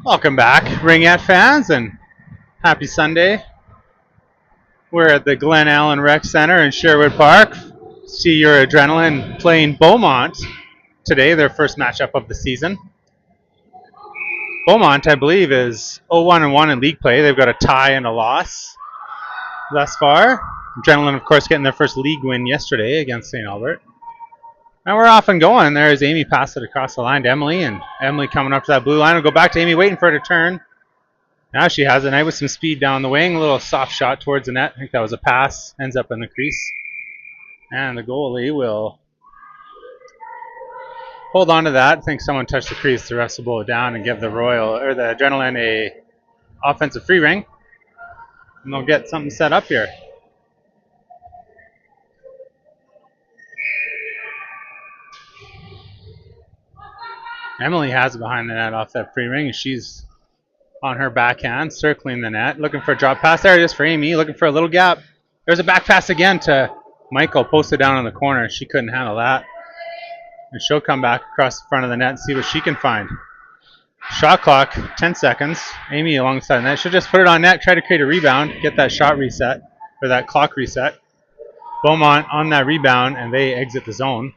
Welcome back, Ringette fans, and happy Sunday. We're at the Glen Allen Rec Center in Sherwood Park. See your Adrenaline playing Beaumont today, their first matchup of the season. Beaumont, I believe, is 0-1-1 in league play. They've got a tie and a loss thus far. Adrenaline, of course, getting their first league win yesterday against St. Albert. And we're off and going. There's Amy passed it across the line to Emily, and Emily coming up to that blue line will go back to Amy, waiting for her to turn. Now she has it, with some speed down the wing, a little soft shot towards the net. I think that was a pass, ends up in the crease. And the goalie will hold on to that. I think someone touched the crease. The refs will blow it down and give the the Adrenaline a offensive free ring. And they'll get something set up here. Emily has it behind the net off that free ring, and she's on her backhand, circling the net, looking for a drop pass. There it is for Amy, looking for a little gap. There's a back pass again to Michael, posted down in the corner. She couldn't handle that. And she'll come back across the front of the net and see what she can find. Shot clock, 10 seconds. Amy alongside the net. She'll just put it on net, try to create a rebound, get that shot reset, or that clock reset. Beaumont on that rebound, and they exit the zone.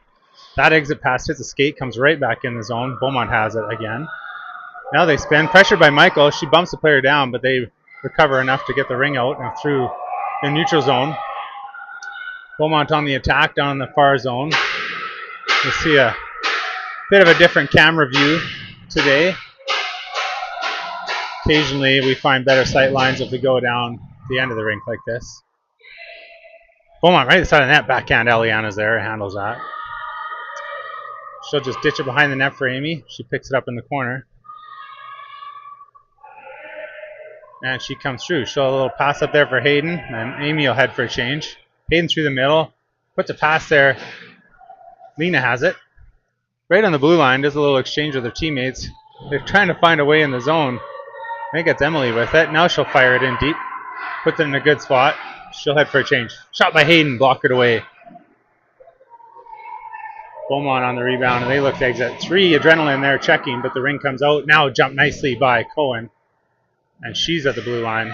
That exit pass hits the skate, comes right back in the zone. Beaumont has it again. Now they spin, pressured by Michael. She bumps the player down, but they recover enough to get the ring out and through the neutral zone. Beaumont on the attack down in the far zone. You'll see a bit of a different camera view today. Occasionally we find better sight lines if we go down the end of the rink like this. Beaumont right side of the net, backhand. Eliana's there, handles that. She'll just ditch it behind the net for Amy. She picks it up in the corner. And she comes through. She'll have a little pass up there for Hayden, and Amy will head for a change. Hayden through the middle, puts a pass there. Lena has it. Right on the blue line, does a little exchange with her teammates. They're trying to find a way in the zone. I think it's Emily with it. Now she'll fire it in deep. Puts it in a good spot. She'll head for a change. Shot by Hayden, blocked it away. Beaumont on the rebound, and they look to exit. 3 Adrenaline there checking, but the ring comes out. Now jumped nicely by Cohen. And she's at the blue line.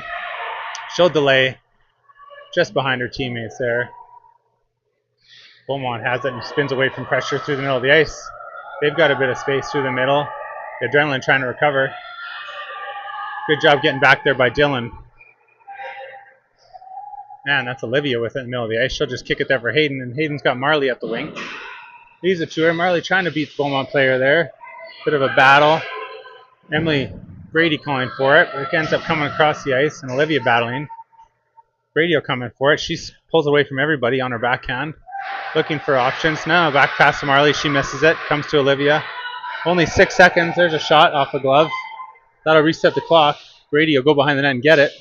She'll delay just behind her teammates there. Beaumont has it and spins away from pressure through the middle of the ice. They've got a bit of space through the middle. The Adrenaline trying to recover. Good job getting back there by Dylan. Man, that's Olivia with it in the middle of the ice. She'll just kick it there for Hayden, and Hayden's got Marley at the wing. Leaves it to her. Marley trying to beat the Beaumont player there. Bit of a battle. Emily Brady calling for it, but it ends up coming across the ice, and Olivia battling. Brady will come in for it. She pulls away from everybody on her backhand, looking for options. Now back pass to Marley. She misses it. Comes to Olivia. Only 6 seconds. There's a shot off a glove. That'll reset the clock. Brady will go behind the net and get it.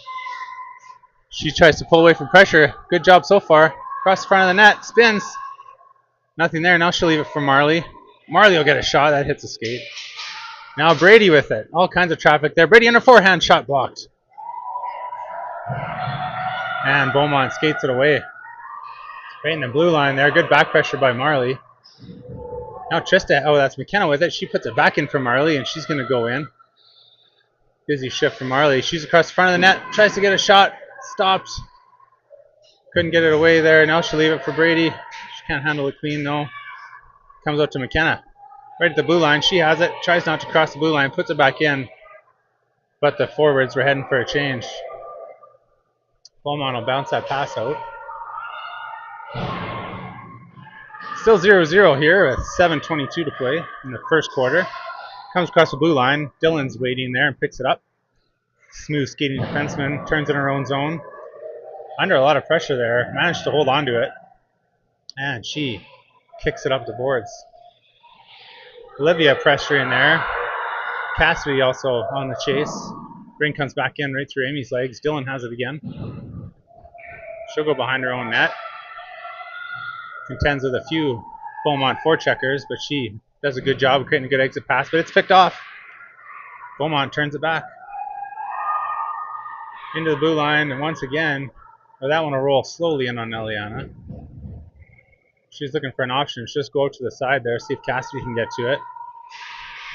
She tries to pull away from pressure. Good job so far. Across the front of the net. Spins. Nothing there. Now she'll leave it for Marley. Marley will get a shot. That hits the skate. Now Brady with it. All kinds of traffic there. Brady on her forehand, shot blocked. And Beaumont skates it away. Right in the blue line there. Good back pressure by Marley. Now Trista, that's McKenna with it. She puts it back in for Marley, and she's going to go in. Busy shift from Marley. She's across the front of the net. Tries to get a shot. Stopped. Couldn't get it away there. Now she'll leave it for Brady. She can't handle it clean though. Comes out to McKenna. Right at the blue line, she has it, tries not to cross the blue line, puts it back in. But the forwards were heading for a change. Beaumont will bounce that pass out. Still 0-0 here with 7:22 to play in the first quarter. Comes across the blue line. Dylan's waiting there and picks it up. Smooth skating defenseman, turns in her own zone. Under a lot of pressure there, managed to hold on to it. And she kicks it up the boards. Olivia pressuring there. Cassidy also on the chase. Ring comes back in right through Amy's legs. Dylan has it again. She'll go behind her own net. Contends with a few Beaumont forecheckers, but she does a good job of creating a good exit pass, but it's picked off. Beaumont turns it back. Into the blue line, and once again, that one will roll slowly in on Eliana. She's looking for an option. She'll just go out to the side there, see if Cassidy can get to it.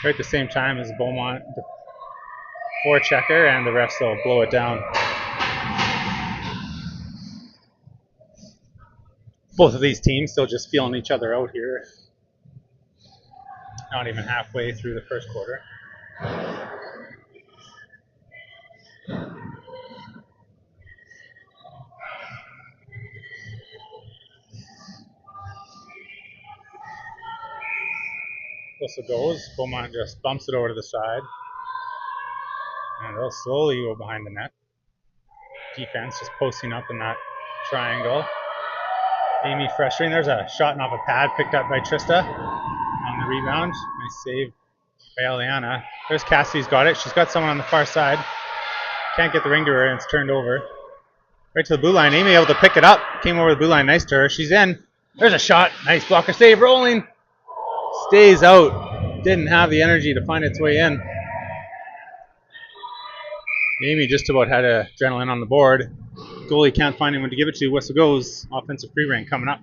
Right at the same time as Beaumont forechecker, and the refs will blow it down. Both of these teams still just feeling each other out here. Not even halfway through the first quarter. Whistle goes. Beaumont just bumps it over to the side. And they'll slowly go behind the net. Defense just posting up in that triangle. Amy frustrating. There's a shot off a pad picked up by Trista on the rebound. Nice save by Eliana. There's Cassidy's got it. She's got someone on the far side. Can't get the ring to her, and it's turned over. Right to the blue line. Amy able to pick it up. Came over the blue line. Nice to her. She's in. There's a shot. Nice blocker save. Rolling. Stays out. Didn't have the energy to find its way in. Amy just about had adrenaline on the board. Goalie can't find anyone to give it to. Whistle goes. Offensive free reign coming up.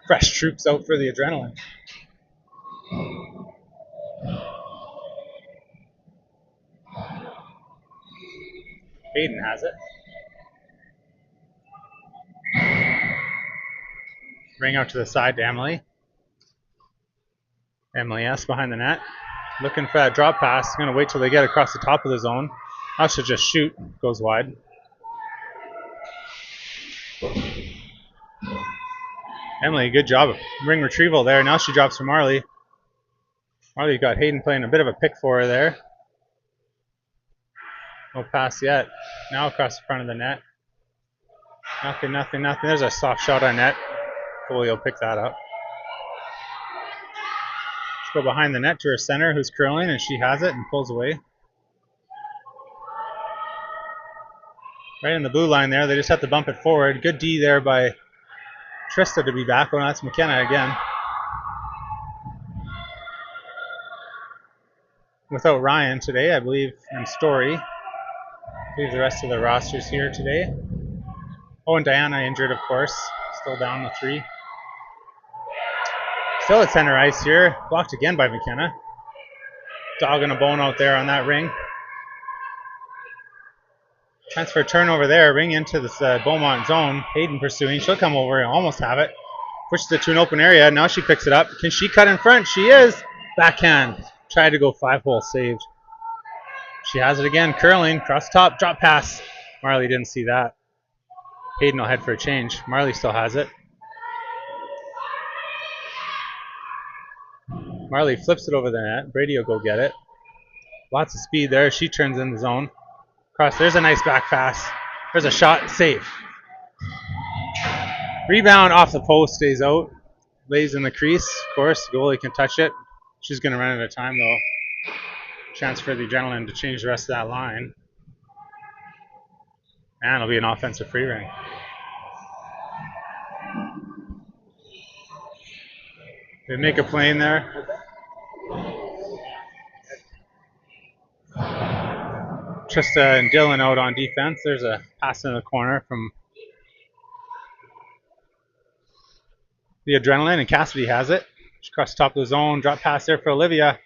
Fresh troops out for the adrenaline. Hayden has it. Ring out to the side to Emily. Emily S behind the net. Looking for that drop pass. Going to wait till they get across the top of the zone. I should just shoot. Goes wide. Emily, good job of ring retrieval there. Now she drops for Marley. Marley got Hayden playing a bit of a pick for her there. No pass yet. Now across the front of the net. Nothing. There's a soft shot on net. Goalie will pick that up. Let's go behind the net to her center, who's curling, and she has it and pulls away. Right in the blue line there. They just have to bump it forward. Good D there by Trista to be back. Oh, that's McKenna again. Without Ryan today, I believe, and Story. I believe the rest of the roster's here today. Oh, and Diana injured, of course. Still down the 3. Still at center ice here. Blocked again by McKenna. Dogging a bone out there on that ring. Transfer turnover there. Ring into this Beaumont zone. Hayden pursuing. She'll come over and almost have it. Pushes it to an open area. Now she picks it up. Can she cut in front? She is. Backhand. Tried to go 5-hole saved. She has it again. Curling. Across the top. Drop pass. Marley didn't see that. Hayden will head for a change. Marley still has it. Marley flips it over the net. Brady will go get it. Lots of speed there. She turns in the zone. Cross. There's a nice back pass. There's a shot. Save. Rebound off the post. Stays out. Lays in the crease. Of course, the goalie can touch it. She's going to run out of time, though. Chance for the adrenaline to change the rest of that line. And it'll be an offensive free ring. They make a play in there. Trista and Dylan out on defense. There's a pass in the corner from the adrenaline, and Cassidy has it. She crosses the top of the zone. Drop pass there for Olivia.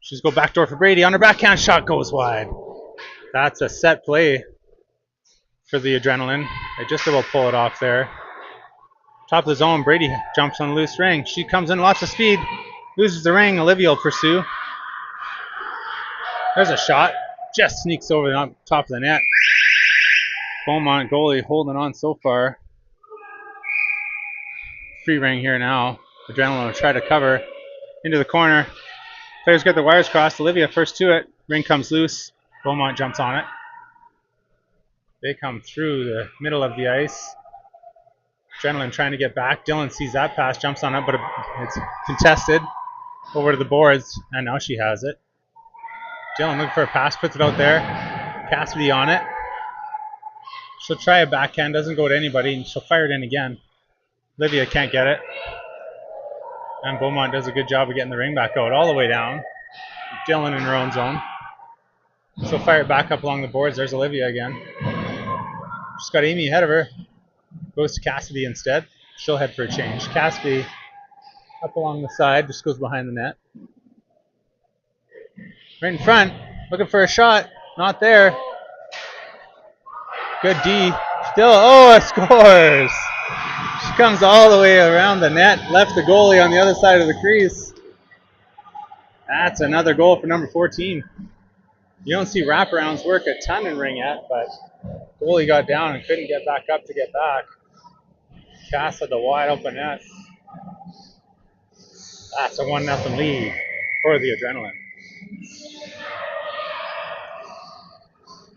She's go backdoor for Brady. On her backhand shot goes wide. That's a set play for the adrenaline. They just about pull it off there. Top of the zone. Brady jumps on a loose ring. She comes in lots of speed. Loses the ring. Olivia will pursue. There's a shot. Just sneaks over the top of the net. Beaumont goalie holding on so far. Free ring here now. Adrenaline will try to cover into the corner. Players get the wires crossed. Olivia first to it. Ring comes loose. Beaumont jumps on it. They come through the middle of the ice. Adrenaline trying to get back. Dylan sees that pass, jumps on it, but it's contested over to the boards, and now she has it. Dylan looking for a pass, puts it out there. Cassidy on it. She'll try a backhand, doesn't go to anybody, and she'll fire it in again. Olivia can't get it. And Beaumont does a good job of getting the ring back out all the way down. Dylan in her own zone. She'll fire it back up along the boards. There's Olivia again. She's got Amy ahead of her. Goes to Cassidy instead. She'll head for a change. Cassidy up along the side, just goes behind the net. Right in front. Looking for a shot. Not there. Good D. Still, it scores. She comes all the way around the net. Left the goalie on the other side of the crease. That's another goal for number 14. You don't see wraparounds work a ton in ringette, but goalie got down and couldn't get back up to get back. Cast at the wide open net. That's a 1-0 lead for the Adrenaline.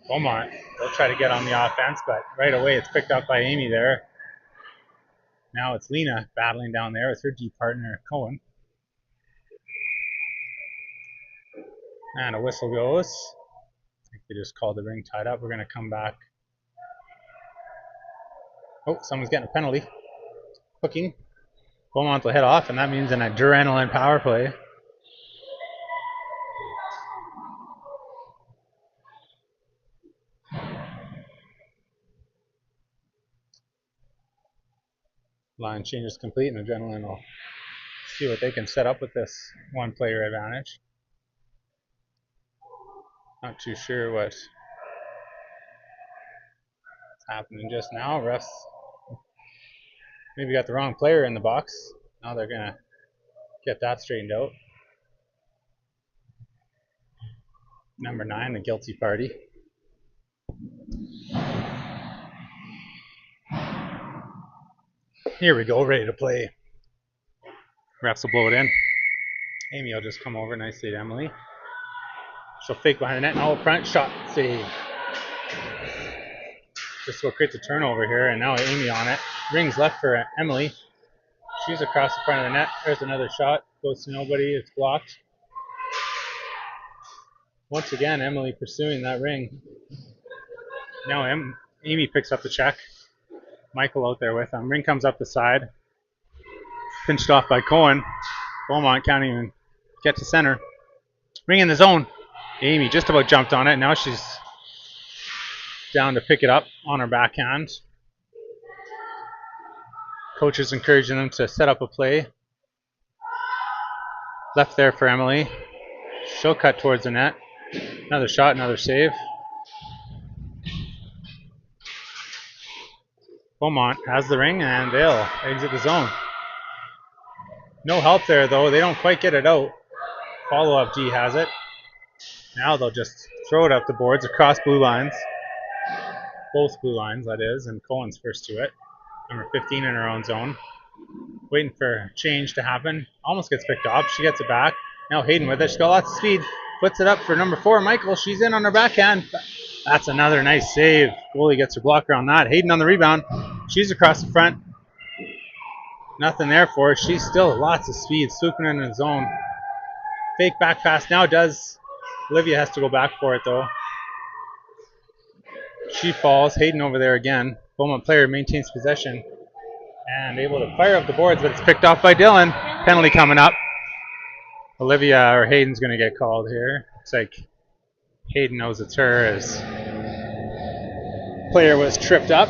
Beaumont, they'll try to get on the offense, but right away it's picked up by Amy there. Now it's Lena battling down there with her D partner, Cohen. And a whistle goes. I think they just called the ring tied up. We're going to come back. Oh, someone's getting a penalty. Hooking. Beaumont will head off, and that means an Adrenaline power play. Line change is complete, and Adrenaline will see what they can set up with this one-player advantage. Not too sure what's happening just now. Refs maybe got the wrong player in the box. Now they're going to get that straightened out. Number 9, the guilty party. Here we go, ready to play. Refs will blow it in. Amy will just come over nicely to Emily. She'll fake behind the net and all front shot save. Just will create the turnover here, and now Amy on it. Rings left for Emily. She's across the front of the net. There's another shot. Goes to nobody. It's blocked. Once again, Emily pursuing that ring. Now Amy picks up the check. Michael out there with him. Ring comes up the side. Pinched off by Cohen. Beaumont can't even get to center. Ring in the zone. Amy just about jumped on it. Now she's down to pick it up on her backhand. Coach is encouraging them to set up a play. Left there for Emily. She'll cut towards the net. Another shot, another save. Beaumont has the ring, and they'll exit the zone. No help there, though. They don't quite get it out. Follow-up D has it. Now they'll just throw it up the boards across blue lines. Both blue lines, that is, and Cohen's first to it. Number 15 in her own zone. Waiting for change to happen. Almost gets picked off. She gets it back. Now Hayden with it. She's got lots of speed. Puts it up for number 4, Michael. She's in on her backhand. That's another nice save. Goalie gets her blocker on that. Hayden on the rebound. She's across the front. Nothing there for her. She's still lots of speed. Swooping in the zone. Fake back pass now does. Olivia has to go back for it, though. She falls. Hayden over there again. Beaumont player maintains possession and able to fire up the boards, but it's picked off by Dylan. Penalty coming up. Olivia or Hayden's going to get called here. Looks like Hayden knows it's her as player was tripped up.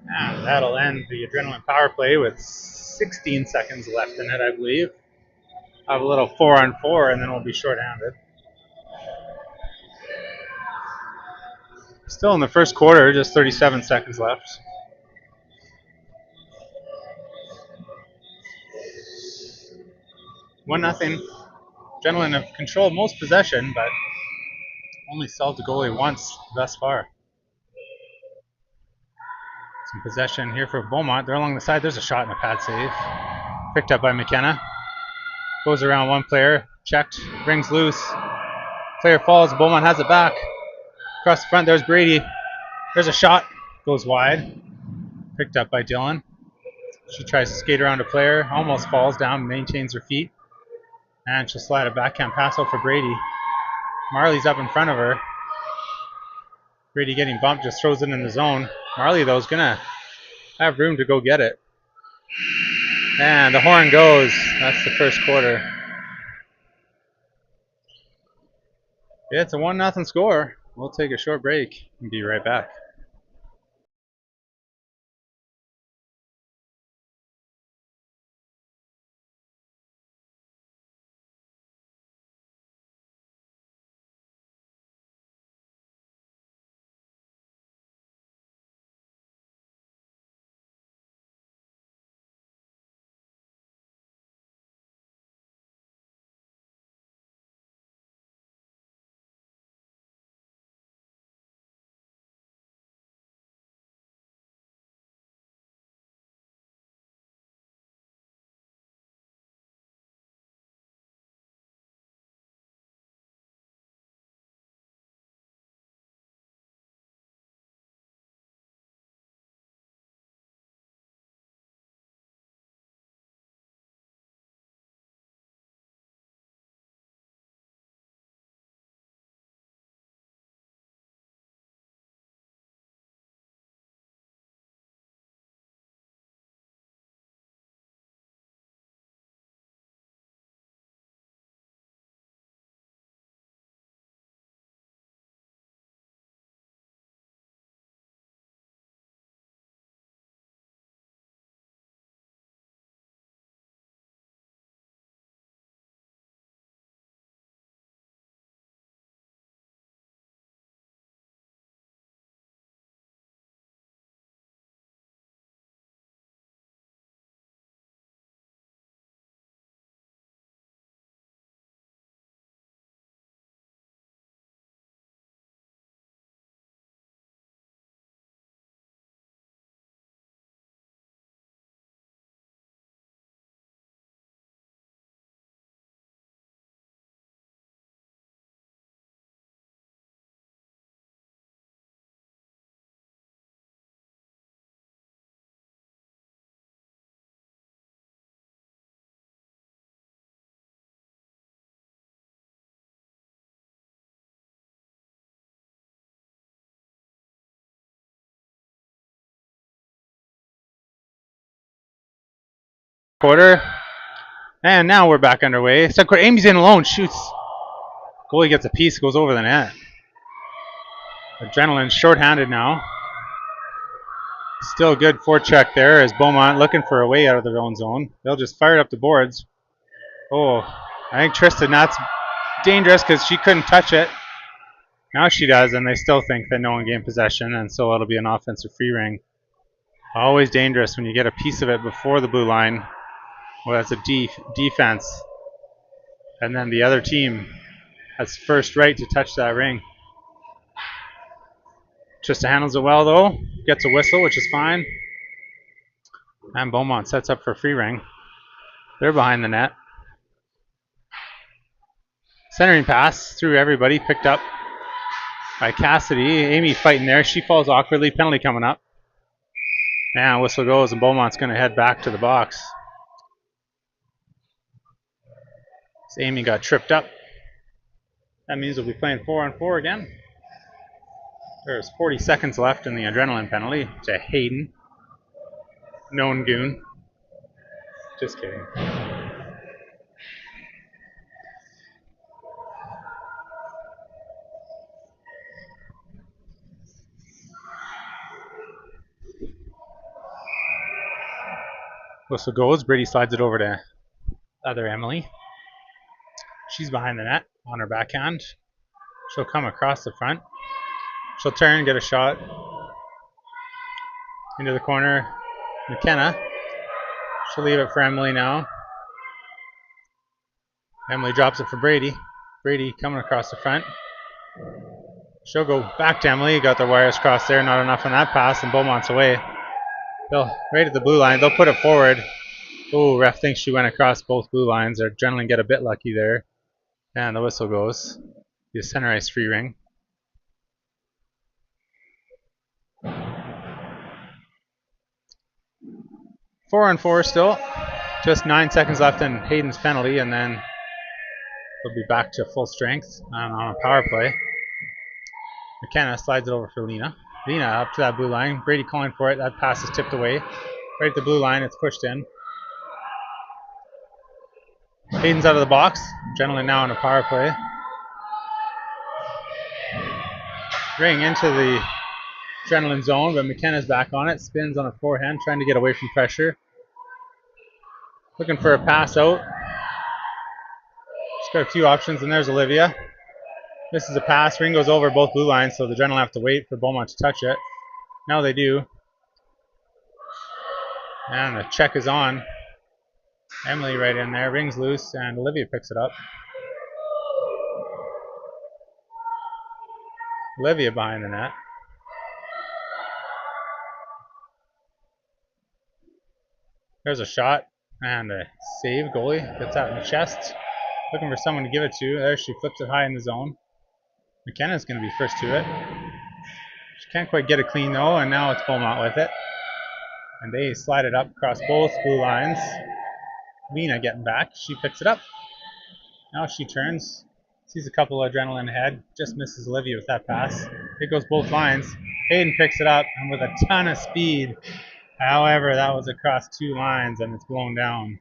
And that'll end the Adrenaline power play with 16 seconds left in it, I believe. Have a little 4-on-4, and then we'll be shorthanded. Still in the first quarter, just 37 seconds left. One nothing. Adrenaline have controlled most possession, but only solved the goalie once thus far. Some possession here for Beaumont. They're along the side. There's a shot and a pad save. Picked up by McKenna. Goes around one player. Checked. Rings loose. Player falls. Beaumont has it back. Across the front, there's Brady. There's a shot. Goes wide. Picked up by Dylan. She tries to skate around a player. Almost falls down. Maintains her feet. And she'll slide a backhand pass out for Brady. Marley's up in front of her. Brady getting bumped. Just throws it in the zone. Marley, though, is going to have room to go get it. And the horn goes. That's the first quarter. Yeah, it's a 1-0 score. We'll take a short break and be right back. quarter. And now we're back underway. Second quarter, Amy's in alone, shoots. Goalie gets a piece, goes over the net. Adrenaline's shorthanded now. Still good forecheck there as Beaumont looking for a way out of their own zone. They'll just fire it up the boards. Oh, I think Tristan, that's dangerous because she couldn't touch it. Now she does, and they still think that no one gained possession, and so it'll be an offensive free ring. Always dangerous when you get a piece of it before the blue line. Well, that's a defense. And then the other team has first right to touch that ring. Trista handles it well, though. Gets a whistle, which is fine. And Beaumont sets up for a free ring. They're behind the net. Centering pass through everybody, picked up by Cassidy. Amy fighting there. She falls awkwardly. Penalty coming up. And whistle goes, and Beaumont's going to head back to the box. So Amy got tripped up. That means we'll be playing 4-on-4 again. There's 40 seconds left in the adrenaline penalty to Hayden. Known goon. Just kidding. Whistle goes. Brady slides it over to other Emily. She's behind the net on her backhand. She'll come across the front. She'll turn, get a shot. Into the corner. McKenna. She'll leave it for Emily now. Emily drops it for Brady. Brady coming across the front. She'll go back to Emily. Got the wires crossed there. Not enough on that pass, and Beaumont's away. They'll right at the blue line. They'll put it forward. Oh, ref thinks she went across both blue lines. They're generally get a bit lucky there. And the whistle goes. The center ice free ring. Four on four still. Just 9 seconds left in Hayden's penalty, and then they'll be back to full strength on a power play. McKenna slides it over for Lena. Lena up to that blue line. Brady calling for it. That pass is tipped away. Right at the blue line. It's pushed in. Hayden's out of the box. Generally now in a power play. Ring into the adrenaline zone, but McKenna's back on it. Spins on her forehand, trying to get away from pressure. Looking for a pass out. She's got a few options, and there's Olivia. Misses a pass. Ring goes over both blue lines, so the adrenaline have to wait for Beaumont to touch it. Now they do. And the check is on. Emily right in there. Ring's loose, and Olivia picks it up. Olivia behind the net. There's a shot and a save. Goalie gets out in the chest. Looking for someone to give it to. There she flips it high in the zone. McKenna's going to be first to it. She can't quite get it clean though, and now it's Beaumont with it. And they slide it up across both blue lines. Lena getting back. She picks it up. Now she turns. Sees a couple of adrenaline ahead. Just misses Olivia with that pass. It goes both lines. Hayden picks it up, and with a ton of speed. However, that was across two lines, and it's blown down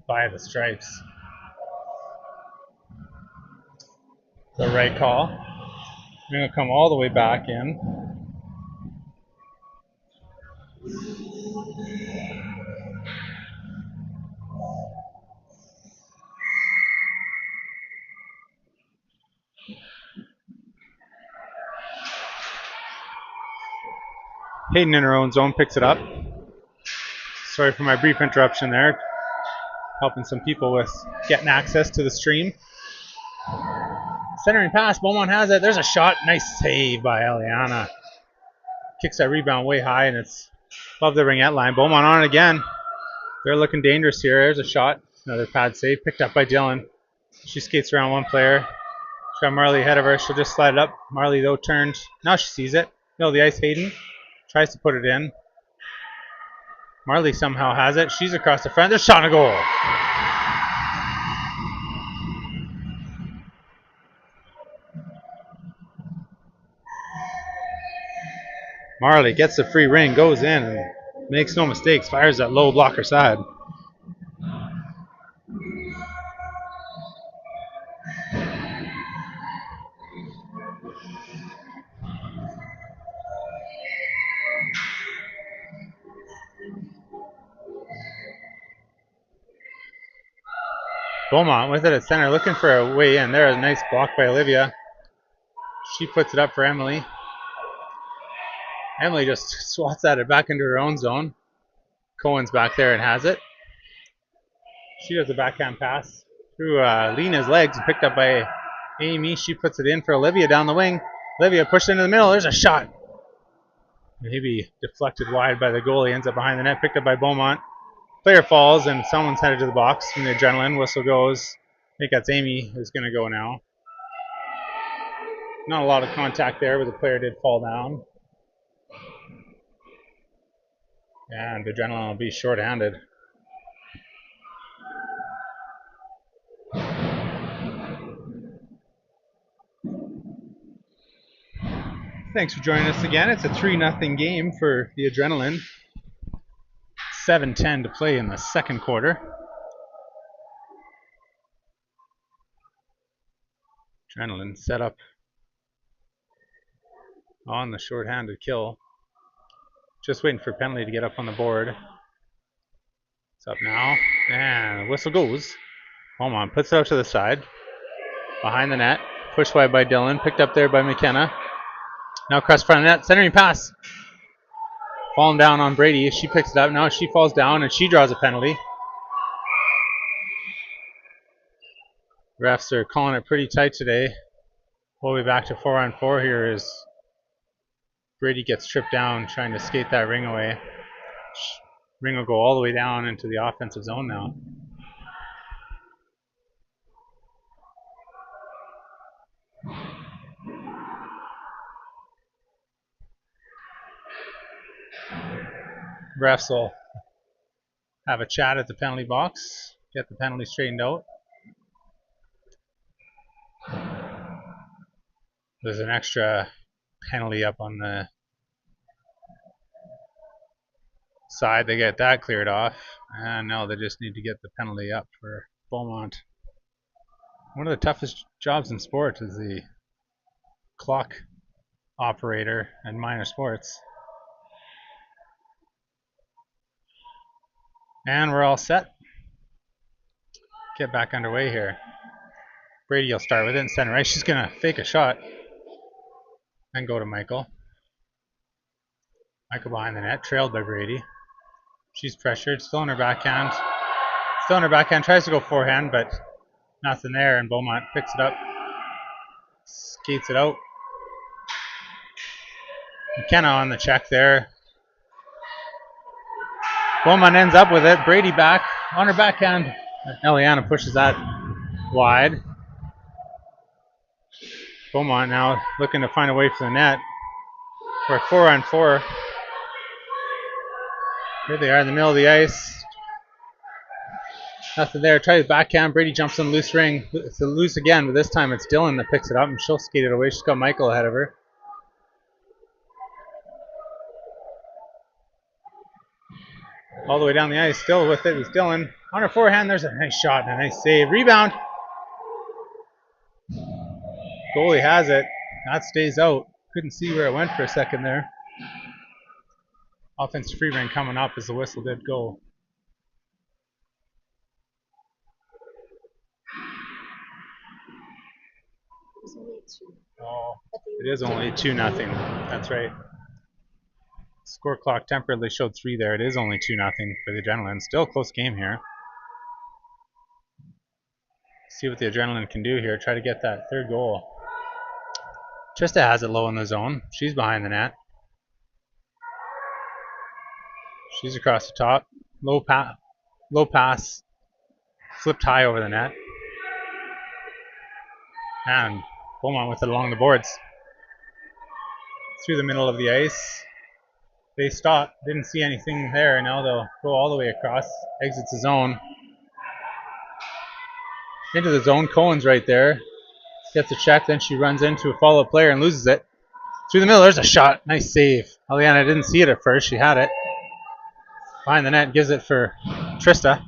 by the stripes. The right call. We're going to come all the way back in. Hayden in her own zone picks it up. Sorry for my brief interruption there. Helping some people with getting access to the stream. Centering pass, Beaumont has it. There's a shot. Nice save by Eliana. Kicks that rebound way high, and it's above the ringette line. Beaumont on it again. They're looking dangerous here. There's a shot. Another pad save picked up by Dylan. She skates around one player. She's got Marley ahead of her. She'll just slide it up. Marley, though, turns. Now she sees it. Middle of the ice, Hayden. Tries to put it in. Marley somehow has it. She's across the front. There's shot and a goal. Marley gets the free ring, goes in, and makes no mistakes. Fires that low blocker side. Beaumont with it at center, looking for a way in. There, a nice block by Olivia. She puts it up for Emily. Emily just swats at it back into her own zone. Cohen's back there and has it. She does a backhand pass through Lena's legs and picked up by Amy. She puts it in for Olivia down the wing. Olivia pushed into the middle. There's a shot. Maybe deflected wide by the goalie. Ends up behind the net. Picked up by Beaumont. Player falls and someone's headed to the box from the adrenaline. Whistle goes. I think that's Amy who's going to go now. Not a lot of contact there, but the player did fall down. And the adrenaline will be shorthanded. Thanks for joining us again. It's a 3-0 game for the Adrenaline. 7:10 to play in the second quarter. Adrenaline set up on the shorthanded kill. Just waiting for penalty to get up on the board. It's up now. And the whistle goes. Beaumont puts it out to the side. Behind the net. Pushed wide by Dylan. Picked up there by McKenna. Now across front of the net. Centering pass. Falling down on Brady. She picks it up. Now she falls down and she draws a penalty. Refs are calling it pretty tight today. We'll be back to 4-on-4 here as Brady gets tripped down trying to skate that ring away. Ring will go all the way down into the offensive zone now. Refs will have a chat at the penalty box, get the penalty straightened out. There's an extra penalty up on the side. They get that cleared off. And now they just need to get the penalty up for Beaumont. One of the toughest jobs in sport is the clock operator in minor sports. And we're all set. Get back underway here. Brady will start with it in center right. She's going to fake a shot and go to Michael. Michael behind the net, trailed by Brady. She's pressured, still in her backhand. Still in her backhand, tries to go forehand, but nothing there, and Beaumont picks it up. Skates it out. McKenna on the check there. Beaumont ends up with it. Brady back on her backhand. Eliana pushes that wide. Beaumont now looking to find a way for the net. For a 4-on-4. Here they are in the middle of the ice. Nothing there. Tries backhand. Brady jumps on the loose ring. It's loose again, but this time it's Dylan that picks it up and she'll skate it away. She's got Michael ahead of her. All the way down the ice, still with it is Dylan. On her forehand, there's a nice shot and a nice save. Rebound. Goalie has it. That stays out. Couldn't see where it went for a second there. Offensive free ring coming up as the whistle did go. Oh, it is only 2-0. That's right. Score clock temporarily showed 3 there. It is only 2-0 for the Adrenaline. Still a close game here. See what the Adrenaline can do here. Try to get that third goal. Trista has it low in the zone. She's behind the net. She's across the top. Low pass. Flipped high over the net. And Beaumont with it along the boards. Through the middle of the ice. They stopped. Didn't see anything there. Now they'll go all the way across. Exits the zone. Into the zone. Cohen's right there. Gets a check. Then she runs into a follow-up player and loses it. Through the middle. There's a shot. Nice save. Eliana didn't see it at first. She had it. Behind the net. Gives it for Trista.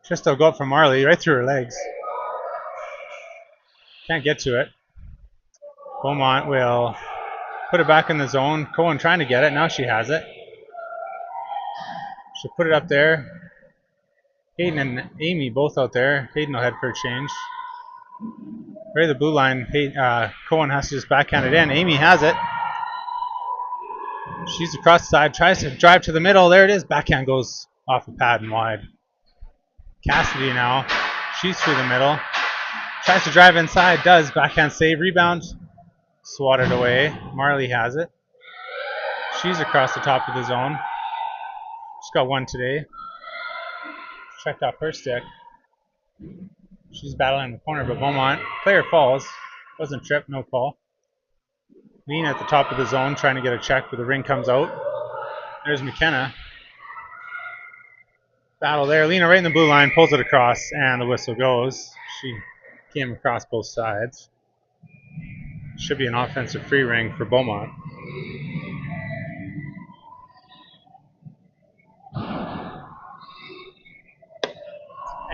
Trista will go up for Marley. Right through her legs. Can't get to it. Beaumont will put it back in the zone. Cohen trying to get it. Now she has it. She'll put it up there. Hayden and Amy both out there. Hayden will head for a change. Right at the blue line, Cohen has to just backhand it in. Amy has it. She's across the side, tries to drive to the middle. There it is. Backhand goes off the pad and wide. Cassidy now. She's through the middle. Tries to drive inside. Does. Backhand save. Rebound. Swatted away. Marley has it. She's across the top of the zone. She's got one today. Checked off her stick. She's battling in the corner, but Beaumont. Player falls. Wasn't tripped, no call. Lena at the top of the zone trying to get a check, but the ring comes out. There's McKenna. Battle there. Lena right in the blue line, pulls it across, and the whistle goes. She came across both sides. Should be an offensive free ring for Beaumont.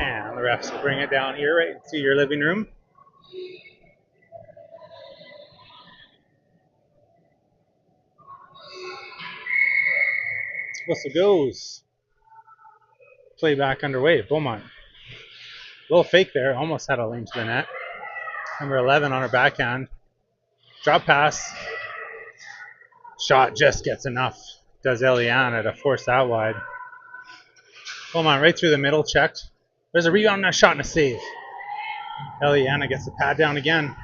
And the refs will bring it down here right to your living room. Whistle goes. Play back underway. Beaumont. A little fake there. Almost had a lane to the net. Number 11 on her backhand. Drop pass. Shot just gets enough. Does Eliana to force that wide. Beaumont right through the middle. Checked. There's a rebound and a shot and a save. Eliana gets the pad down again.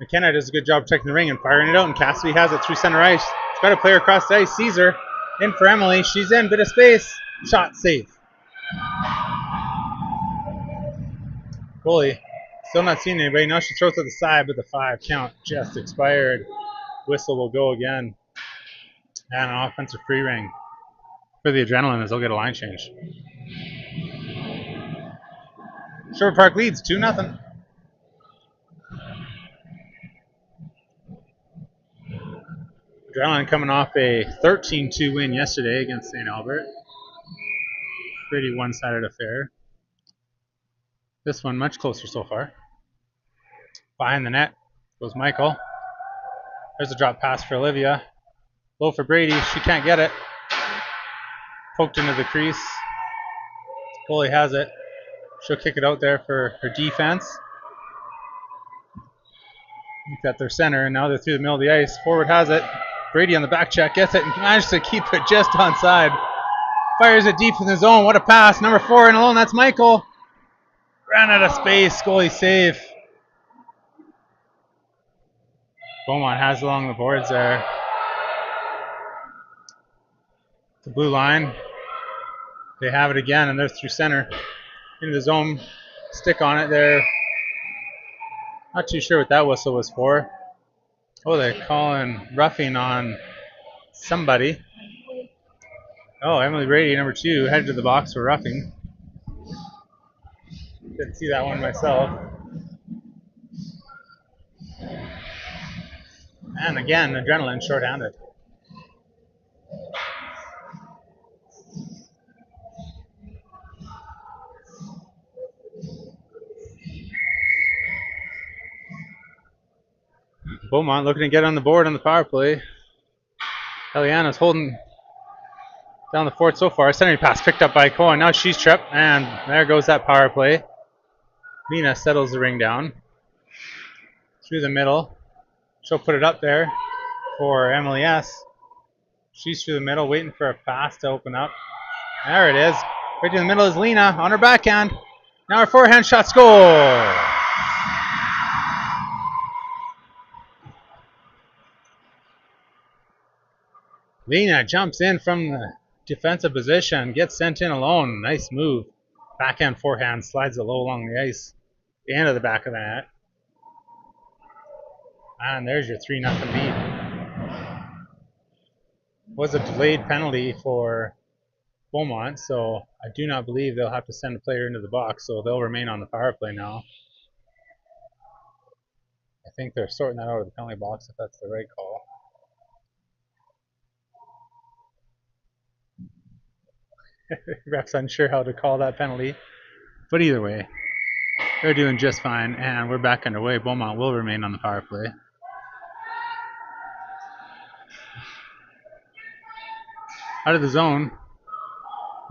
McKenna does a good job checking the ring and firing it out, and Cassidy has it through center ice. It's got a player across the ice. Sees her. In for Emily. She's in. Bit of space. Shot. Save. Goalie. Still not seeing anybody. Now she throws to the side, but the 5 count just expired. Whistle will go again. And an offensive free ring for the Adrenaline as they'll get a line change. Sherwood Park leads 2-0. Adrenaline coming off a 13-2 win yesterday against St. Albert. Pretty one-sided affair. This one much closer so far. Behind the net goes Michael. There's a drop pass for Olivia. Low for Brady. She can't get it. Poked into the crease. Goalie has it. She'll kick it out there for her defense. Look at their center, and now they're through the middle of the ice. Forward has it. Brady on the back check gets it and manages to keep it just onside. Fires it deep in the zone. What a pass. Number 4 in alone. That's Michael. Ran out of space. Goalie save. Beaumont has along the boards there. The blue line. They have it again, and they're through center. Into the zone. Stick on it there. Not too sure what that whistle was for. Oh, they're calling roughing on somebody. Oh, Emily Brady, number 2, headed to the box for roughing. Didn't see that one myself. And again, Adrenaline shorthanded. Beaumont looking to get on the board on the power play. Eliana's holding down the fort so far. Centering pass picked up by Cohen. Now she's tripped, and there goes that power play. Nina settles the ring down. Through the middle. She'll put it up there for Emily S. She's through the middle, waiting for a pass to open up. There it is. Right in the middle is Lena on her backhand. Now her forehand shot, score! Lena jumps in from the defensive position, gets sent in alone. Nice move. Backhand, forehand, slides it low along the ice. The end of the back of the net. And there's your 3-0 lead. Was a delayed penalty for Beaumont, so I do not believe they'll have to send a player into the box, so they'll remain on the power play now. I think they're sorting that out of the penalty box if that's the right call. Ref's unsure how to call that penalty. But either way, they're doing just fine, and we're back underway. Beaumont will remain on the power play. Out of the zone,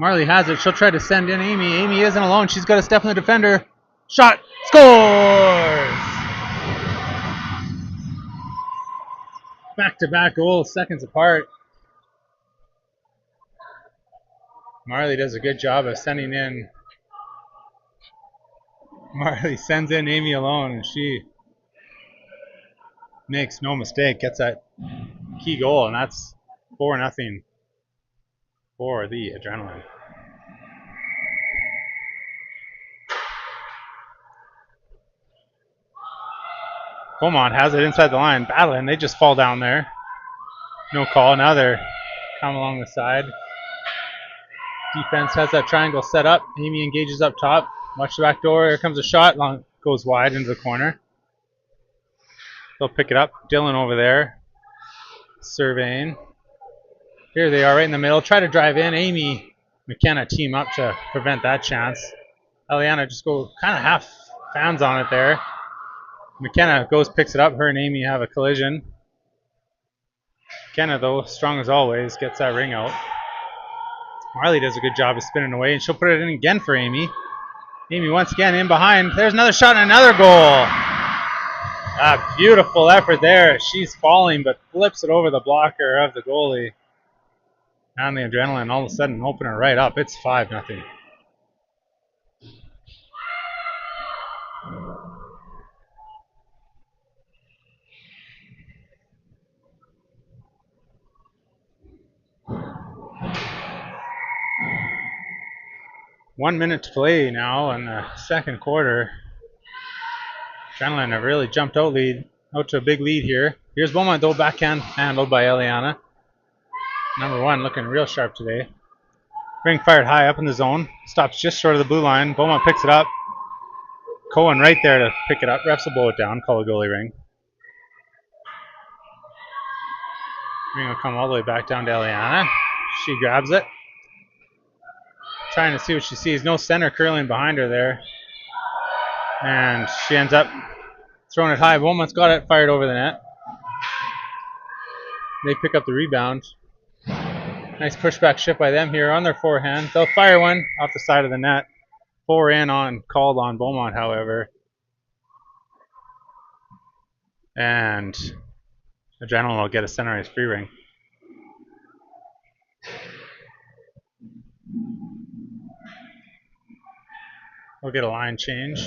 Marley has it. She'll try to send in Amy. Amy isn't alone. She's got to step in the defender. Shot. Scores! Back-to-back goals, seconds apart. Marley does a good job of sending in. Marley sends in Amy alone, and she makes no mistake. Gets that key goal, and that's 4-0 for the Adrenaline. Beaumont has it inside the line, battling. They just fall down there. No call. Now they're coming along the side. Defense has that triangle set up. Amy engages up top. Watch the back door. Here comes a shot. Long goes wide into the corner. They'll pick it up. Dylan over there surveying. Here they are right in the middle. Try to drive in. Amy, McKenna team up to prevent that chance. Eliana just go kind of half fans on it there. McKenna goes, picks it up. Her and Amy have a collision. McKenna, though, strong as always, gets that ring out. Marley does a good job of spinning away, and she'll put it in again for Amy. Amy once again in behind. There's another shot and another goal. A beautiful effort there. She's falling, but flips it over the blocker of the goalie. And the Adrenaline all of a sudden open her right up. It's 5-0. One minute to play now in the second quarter. Adrenaline have really jumped out to a big lead here. Here's Beaumont, though, backhand handled by Eliana. Number one looking real sharp today. Ring fired high up in the zone. Stops just short of the blue line. Beaumont picks it up. Cohen right there to pick it up. Refs will blow it down. Call a goalie ring. Ring will come all the way back down to Eliana. She grabs it. Trying to see what she sees. No center curling behind her there. And she ends up throwing it high. Beaumont's got it fired over the net. They pick up the rebound. Nice pushback shift by them here on their forehand. They'll fire one off the side of the net. 4 in on, called on Beaumont, however. And Adrenaline will get a center ice free ring. We'll get a line change.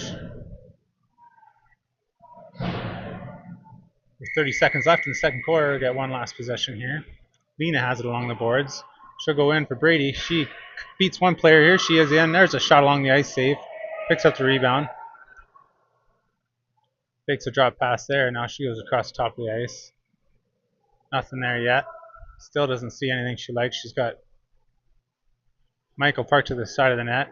With 30 seconds left in the second quarter, we'll get one last possession here. Lena has it along the boards. She'll go in for Brady. She beats one player here. She is in. There's a shot along the ice save. Picks up the rebound. Takes a drop pass there. Now she goes across the top of the ice. Nothing there yet. Still doesn't see anything she likes. She's got Michael parked to the side of the net.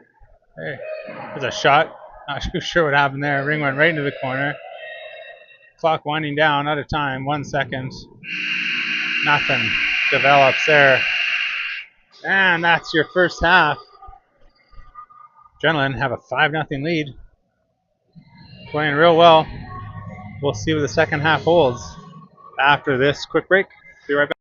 There's a shot. Not too sure what happened there. Ring went right into the corner. Clock winding down, out of time. 1 second. Nothing develops there. And that's your first half. Adrenaline have a 5-0 lead. Playing real well. We'll see what the second half holds after this quick break. Be right back.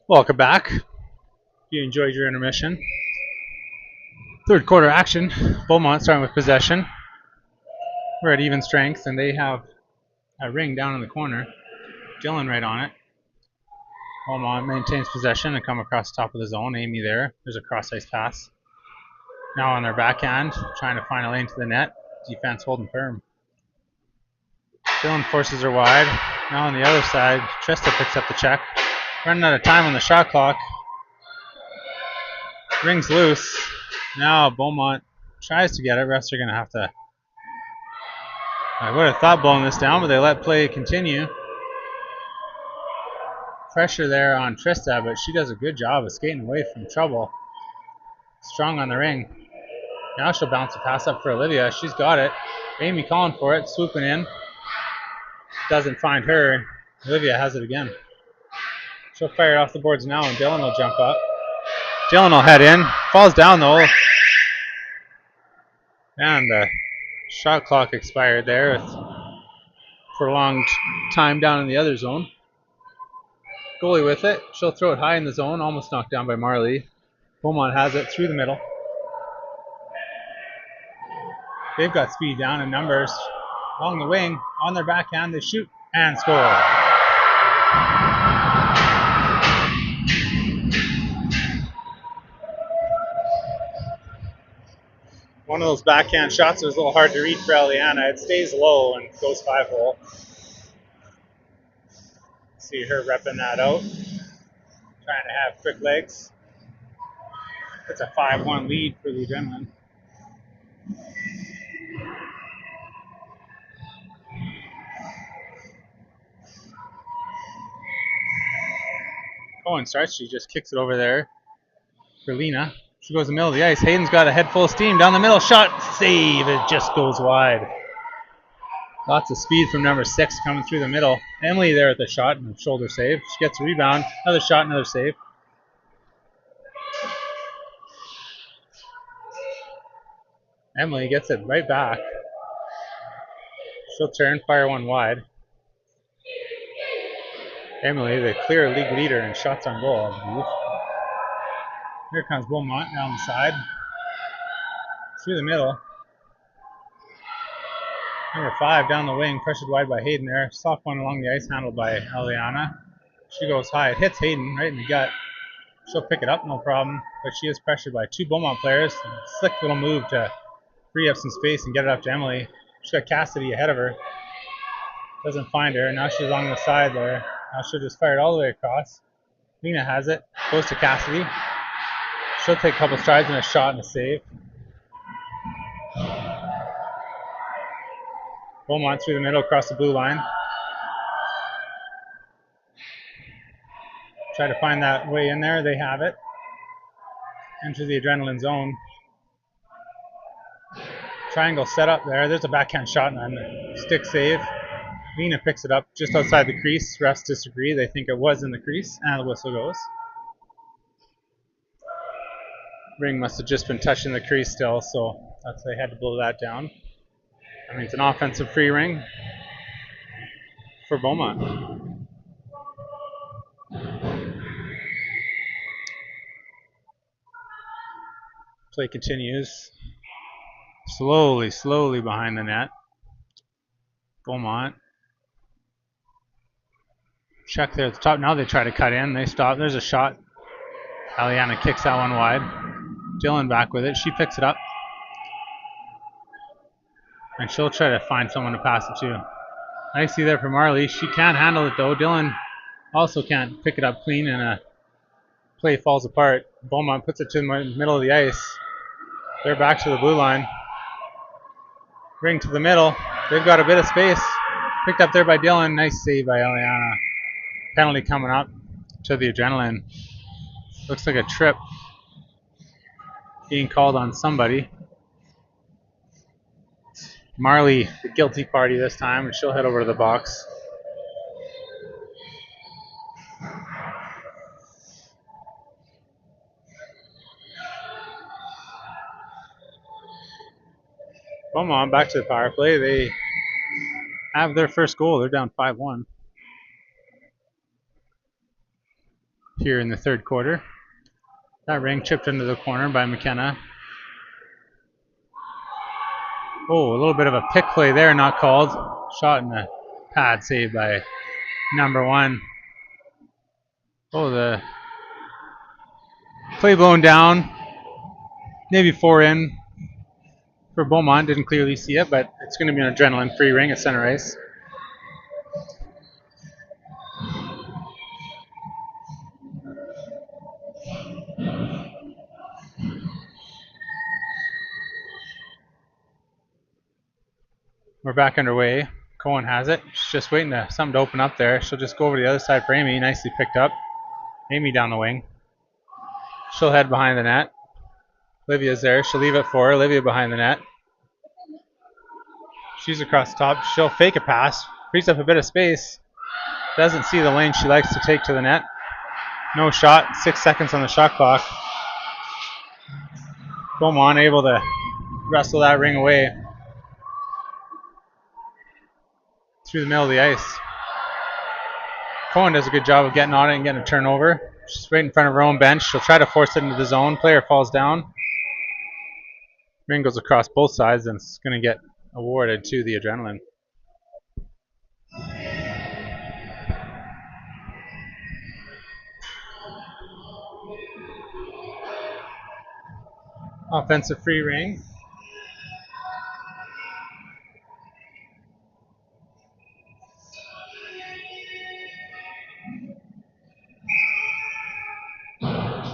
Welcome back. If you enjoyed your intermission. Third quarter action. Beaumont starting with possession. We're at even strength, and they have a ring down in the corner. Dylan right on it. Beaumont maintains possession and come across the top of the zone. Amy there. There's a cross-ice pass. Now on their backhand, trying to find a lane to the net. Defense holding firm. Dylan forces her wide. Now on the other side, Trista picks up the check. Running out of time on the shot clock. Ring's loose. Now Beaumont tries to get it. Refs are going to have to... I would have thought blowing this down, but they let play continue. Pressure there on Trista, but she does a good job of skating away from trouble. Strong on the ring. Now she'll bounce a pass up for Olivia. She's got it. Amy calling for it, swooping in. Doesn't find her. Olivia has it again. She'll fire it off the boards now, and Dylan will jump up. Dylan will head in. Falls down, though. And the shot clock expired there with prolonged time down in the other zone. Goalie with it. She'll throw it high in the zone. Almost knocked down by Marley. Beaumont has it through the middle. They've got speed down in numbers. Along the wing, on their backhand, they shoot and score. One of those backhand shots was a little hard to read for Eliana. It stays low and goes 5-hole. See her repping that out. Trying to have quick legs. It's a 5-1 lead for the Adrenaline. Cohen starts. She just kicks it over there for Lena. She goes in the middle of the ice. Hayden's got a head full of steam down the middle. Shot, save. It just goes wide. Lots of speed from number 6 coming through the middle. Emily there at the shot and a shoulder save. She gets a rebound. Another shot, another save. Emily gets it right back. She'll turn, fire one wide. Emily, the clear league leader in shots on goal, I believe. Here comes Beaumont down the side. Through the middle. Number 5 down the wing, pressured wide by Hayden there. Soft one along the ice, handled by Eliana. She goes high. It hits Hayden right in the gut. She'll pick it up, no problem. But she is pressured by 2 Beaumont players. Slick little move to free up some space and get it up to Emily. She's got Cassidy ahead of her. Doesn't find her. Now she's along the side there. Now she'll just fire it all the way across. Lena has it. Goes to Cassidy. She'll take a couple strides and a shot and a save. Beaumont through the middle across the blue line. Try to find that way in there. They have it. Enter the Adrenaline zone. Triangle set up there. There's a backhand shot and a stick save. Lena picks it up just outside the crease. Refs disagree. They think it was in the crease. And the whistle goes. Ring must have just been touching the crease still, so that's why they had to blow that down. That means an offensive free ring for Beaumont. Play continues. Slowly behind the net. Beaumont. Check there at the top. Now they try to cut in. They stop. There's a shot. Aliana kicks that one wide. Dylan back with it. She picks it up. And she'll try to find someone to pass it to. Nicely there for Marley. She can't handle it though. Dylan also can't pick it up clean, and a play falls apart. Beaumont puts it to the middle of the ice. They're back to the blue line. Ring to the middle. They've got a bit of space. Picked up there by Dylan. Nice save by Eliana. Penalty coming up to the Adrenaline. Looks like a trip being called on somebody. Marley, the guilty party this time, and she'll head over to the box. Beaumont back to the power play. They have their first goal. They're down 5-1. here in the third quarter. That ring chipped into the corner by McKenna. Oh, a little bit of a pick play there, not called. Shot in the pad, saved by number 1. Oh, the play blown down. Maybe 4 in for Beaumont. Didn't clearly see it, but it's going to be an adrenaline-free ring at center ice. We're back underway. Cohen has it. She's just waiting for something to open up there. She'll just go over to the other side for Amy. Nicely picked up. Amy down the wing. She'll head behind the net. Olivia's there. She'll leave it for her. Olivia behind the net. She's across the top. She'll fake a pass. Frees up a bit of space. Doesn't see the lane she likes to take to the net. No shot. 6 seconds on the shot clock. Beaumont able to wrestle that ring away through the middle of the ice. Cohen does a good job of getting on it and getting a turnover. She's right in front of her own bench. She'll try to force it into the zone. Player falls down. Ring goes across both sides and it's going to get awarded to the adrenaline. Offensive free ring.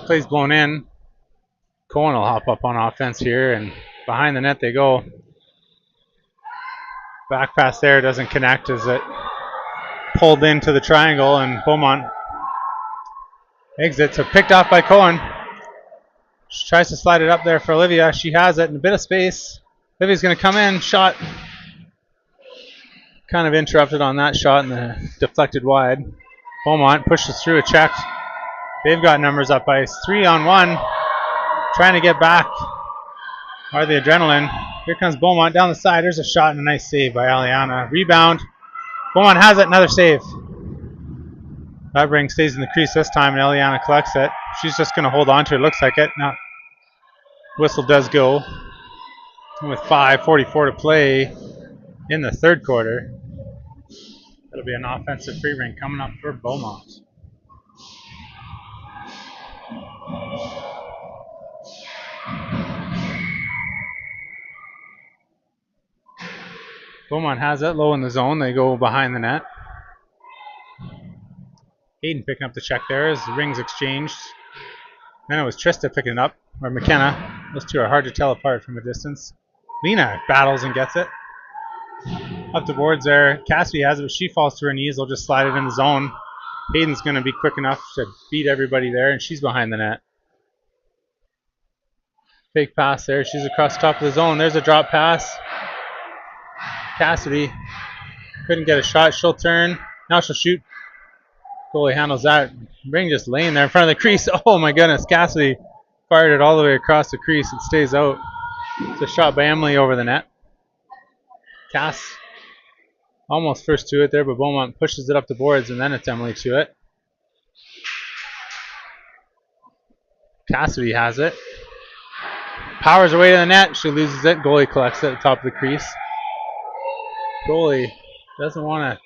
Play's blown in. Cohen will hop up on offense here, and behind the net they go. Back pass there doesn't connect as it pulled into the triangle, and Beaumont exits. So picked off by Cohen. She tries to slide it up there for Olivia. She has it in a bit of space. Olivia's going to come in. Shot kind of interrupted on that shot and deflected wide. Beaumont pushes through a check. They've got numbers up ice. 3-on-1. Trying to get back. Are the adrenaline. Here comes Beaumont down the side. There's a shot and a nice save by Aliana. Rebound. Beaumont has it. Another save. That ring stays in the crease this time and Aliana collects it. She's just going to hold on to it. Looks like it. Now, whistle does go. With 5:44 to play in the third quarter. It'll be an offensive free ring coming up for Beaumont. Beaumont has it low in the zone. They go behind the net. Hayden picking up the check there as the rings exchanged. Then it was Trista picking it up, or McKenna. Those two are hard to tell apart from a distance. Lena battles and gets it. Up the boards there. Cassidy has it, but she falls to her knees. They'll just slide it in the zone. Hayden's going to be quick enough to beat everybody there, and she's behind the net. Fake pass there. She's across the top of the zone. There's a drop pass. Cassidy couldn't get a shot. She'll turn. Now she'll shoot. Goalie handles that. Ring just laying there in front of the crease. Oh my goodness. Cassidy fired it all the way across the crease. It stays out. It's a shot by Emily over the net. Cass almost first to it there, but Beaumont pushes it up the boards, and then it's Emily to it. Cassidy has it. Powers her way to the net. She loses it. Goalie collects it at the top of the crease. Goalie doesn't want to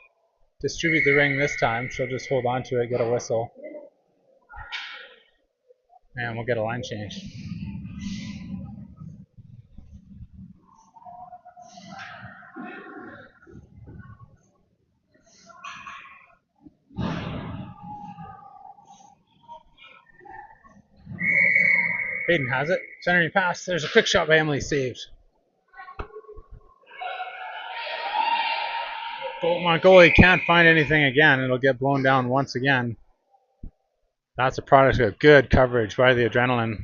distribute the ring this time. She'll just hold on to it, get a whistle. And we'll get a line change. Hayden has it. Centering pass. There's a quick shot by Emily, saved. Beaumont goalie can't find anything again. It'll get blown down once again. That's a product of good coverage by the adrenaline.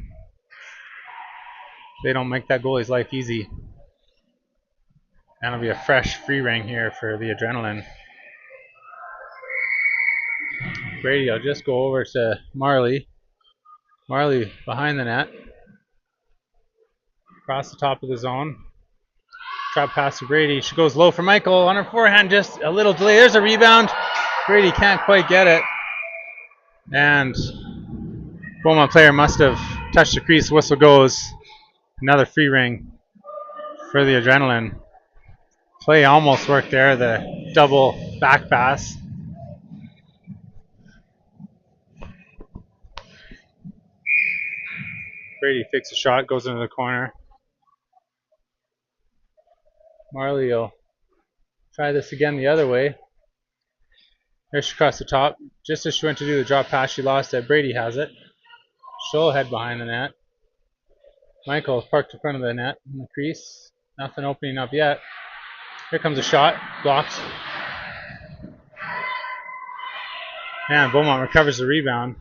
They don't make that goalie's life easy. That'll be a fresh free ring here for the adrenaline. Brady, I'll just go over to Marley. Marley behind the net. Across the top of the zone. Drop pass to Brady. She goes low for Michael on her forehand. Just a little delay. There's a rebound. Brady can't quite get it. And Beaumont player must have touched the crease. Whistle goes. Another free ring for the Adrenaline. Play almost worked there, the double back pass. Brady fakes a shot, goes into the corner. Marley will try this again the other way. There she crossed the top. Just as she went to do the drop pass, she lost it. Brady has it. She'll head behind the net. Michael parked in front of the net in the crease. Nothing opening up yet. Here comes a shot. Blocked. And Beaumont recovers the rebound.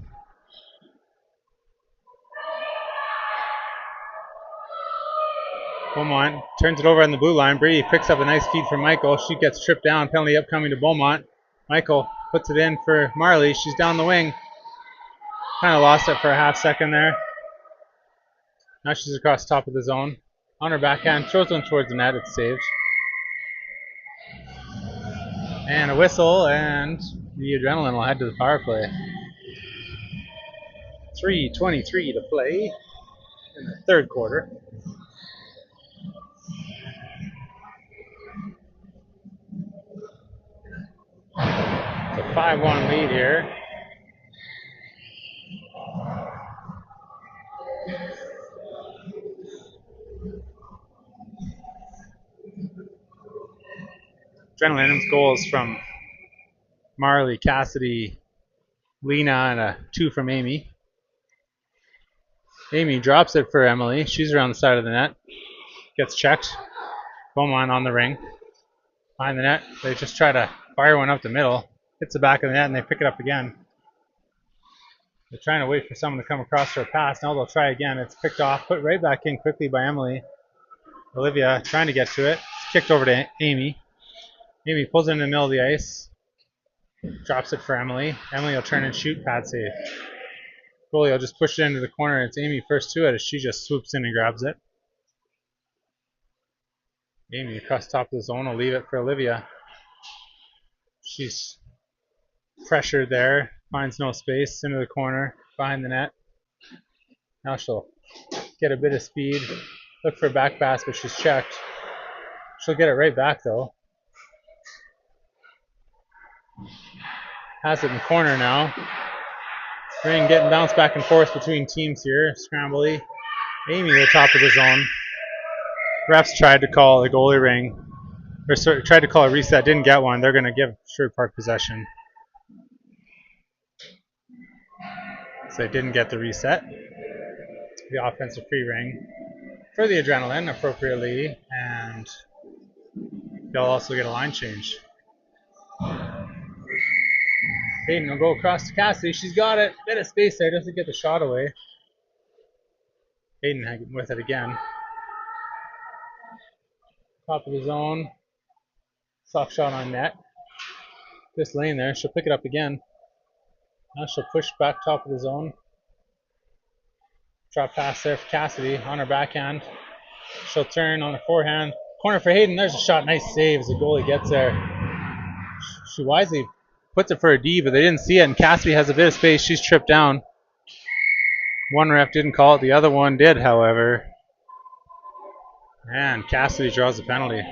Beaumont turns it over on the blue line. Brady picks up a nice feed from Michael. She gets tripped down. Penalty upcoming to Beaumont. Michael puts it in for Marley. She's down the wing. Kind of lost it for a half second there. Now she's across the top of the zone. On her backhand, throws one towards the net. It's saved. And a whistle, and the Adrenaline will head to the power play. 3:23 to play in the third quarter. It's a 5-1 lead here. Adrenaline's goals from Marley, Cassidy, Lena, and a 2 from Amy. Amy drops it for Emily. She's around the side of the net. Gets checked. Beaumont on the ring. Behind the net. They just try to fire one up the middle. Hits the back of the net and they pick it up again. They're trying to wait for someone to come across for a pass. Now they'll try again. It's picked off. Put right back in quickly by Emily. Olivia trying to get to it. It's kicked over to Amy. Amy pulls it in the middle of the ice. Drops it for Emily. Emily will turn and shoot. Pad save. Goalie will just push it into the corner. It's Amy first to it as she just swoops in and grabs it. Amy across the top of the zone will leave it for Olivia. She's pressured there. Finds no space. Into the corner. Behind the net. Now she'll get a bit of speed. Look for a back pass, but she's checked. She'll get it right back though. Has it in the corner now. Ring getting bounced back and forth between teams here. Scrambly. Amy to the top of the zone. Refs tried to call a goalie ring. Or tried to call a reset. Didn't get one. They're going to give Sherwood Park possession. So they didn't get the reset. The offensive free ring for the Adrenaline appropriately. And they'll also get a line change. Hayden will go across to Cassidy. She's got it. Bit of space there. Doesn't get the shot away. Hayden with it again. Top of the zone. Soft shot on net. Just laying there. She'll pick it up again. Now she'll push back top of the zone. Drop pass there for Cassidy on her backhand. She'll turn on her forehand. Corner for Hayden. There's a shot. Nice save as the goalie gets there. She wisely puts it for a D, but they didn't see it, and Cassidy has a bit of space. She's tripped down. One ref didn't call it. The other one did, however. And Cassidy draws the penalty.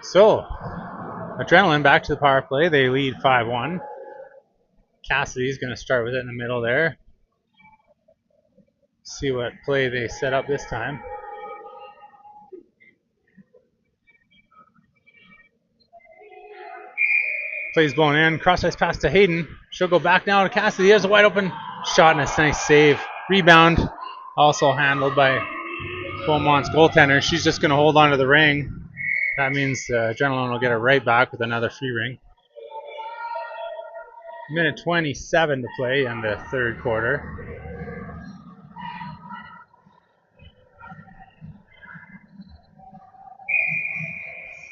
So, Adrenaline back to the power play. They lead 5-1. Cassidy's going to start with it in the middle there. See what play they set up this time. Plays blown in. Cross ice pass to Hayden. She'll go back now to Cassidy. There's a wide open shot and a nice save. Rebound also handled by Beaumont's goaltender. She's just going to hold on to the ring. That means Adrenaline will get it right back with another free ring. Minute 27 to play in the third quarter.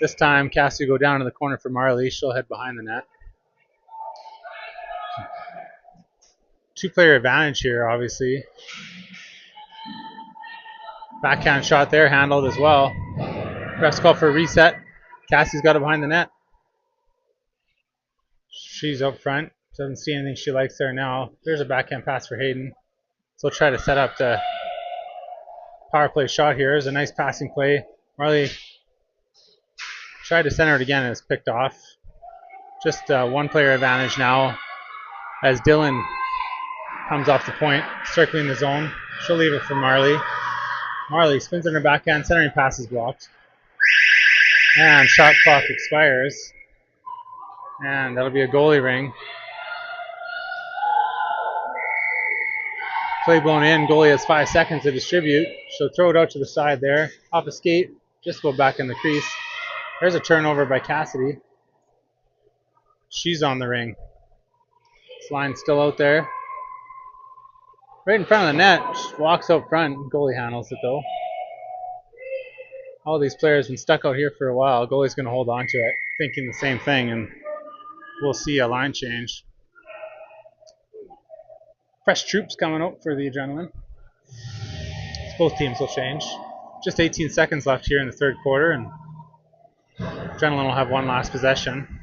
This time, Cassidy will go down to the corner for Marley. She'll head behind the net. Two-player advantage here, obviously. Backhand shot there, handled as well. Refs call for a reset. Cassie's got it behind the net. She's up front. Doesn't see anything she likes there now. There's a backhand pass for Hayden. So we'll try to set up the power play shot here. There's a nice passing play. Marley tried to center it again and it's picked off. Just one player advantage now as Dylan comes off the point, circling the zone. She'll leave it for Marley. Marley spins on her backhand, centering pass is blocked. And shot clock expires. And that'll be a goalie ring. Play blown in. Goalie has 5 seconds to distribute. She'll throw it out to the side there. Off a skate. Just go back in the crease. There's a turnover by Cassidy. She's on the ring. This line's still out there. Right in front of the net. She walks out front. Goalie handles it though. All these players have been stuck out here for a while. Goalie's going to hold on to it, thinking the same thing, and we'll see a line change. Fresh troops coming up for the Adrenaline. Both teams will change. Just 18 seconds left here in the third quarter, and Adrenaline will have one last possession.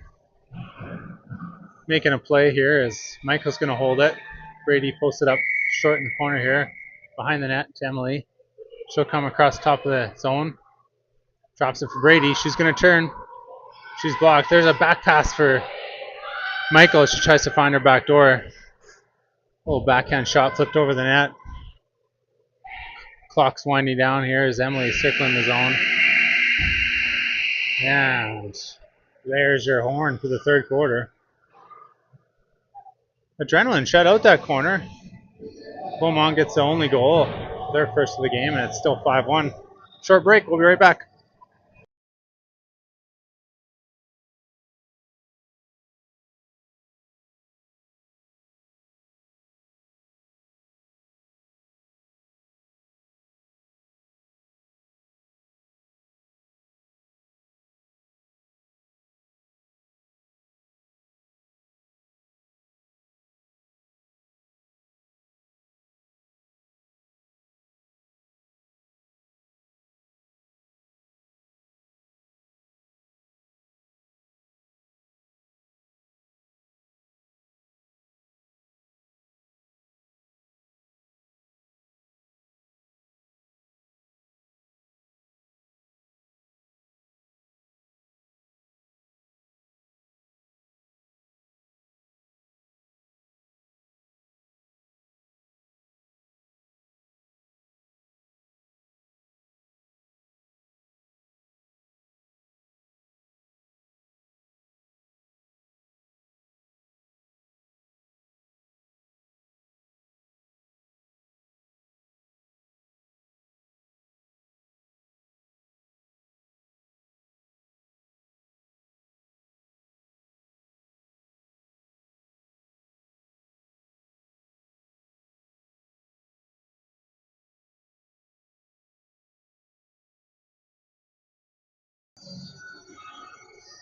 Making a play here is Michael's going to hold it. Brady posted up short in the corner here, behind the net to Emily. She'll come across top of the zone. Drops it for Brady. She's going to turn. She's blocked. There's a back pass for Michael. She tries to find her back door. Little backhand shot flipped over the net. Clock's winding down here as Emily circling the zone. And there's your horn for the third quarter. Adrenaline shut out that corner. Beaumont gets the only goal. Their first of the game, and it's still 5-1. Short break. We'll be right back.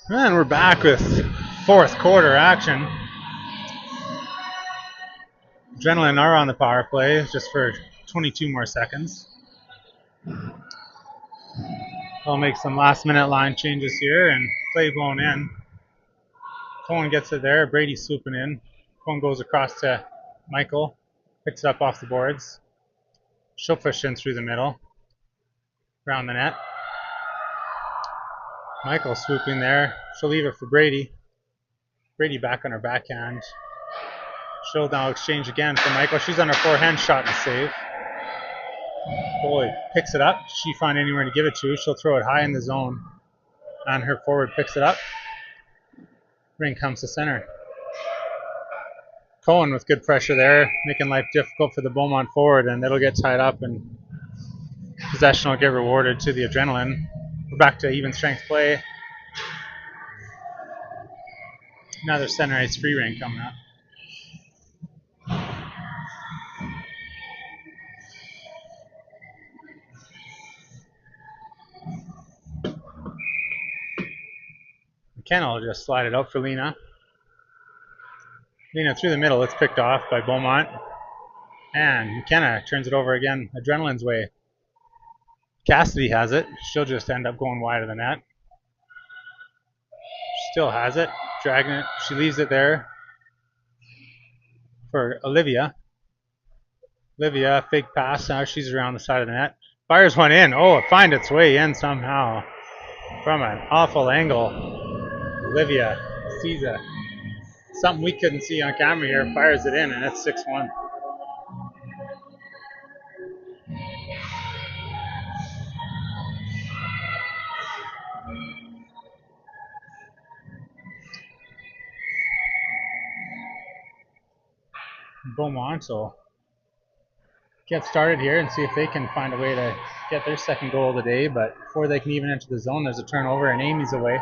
And we're back with fourth quarter action. Adrenaline are on the power play just for 22 more seconds. They'll make some last minute line changes here and play blown in. Cohen gets it there. Brady swooping in. Cohen goes across to Michael. Picks it up off the boards. She'll push in through the middle. Around the net. Michael swooping there. She'll leave it for Brady. Brady back on her backhand. She'll now exchange again for Michael. She's on her forehand shot and save. Goalie picks it up. She find anywhere to give it to. She'll throw it high in the zone. And her forward picks it up. Ring comes to center. Cohen with good pressure there, making life difficult for the Beaumont forward, and it'll get tied up and possession will get rewarded to the Adrenaline. We're back to even strength play. Another center ice free ring coming up. McKenna will just slide it out for Lena. Lena through the middle. It's picked off by Beaumont. And McKenna turns it over again, Adrenaline's way. Cassidy has it. She'll just end up going wide of the net. Still has it, dragging it. She leaves it there for Olivia. Olivia, fake pass. Now she's around the side of the net. Fires one in. Oh, it finds its way in somehow from an awful angle. Olivia sees something we couldn't see on camera here. Fires it in, and it's 6-1. Beaumont will get started here and see if they can find a way to get their second goal of the day. But before they can even enter the zone, there's a turnover, and Amy's away.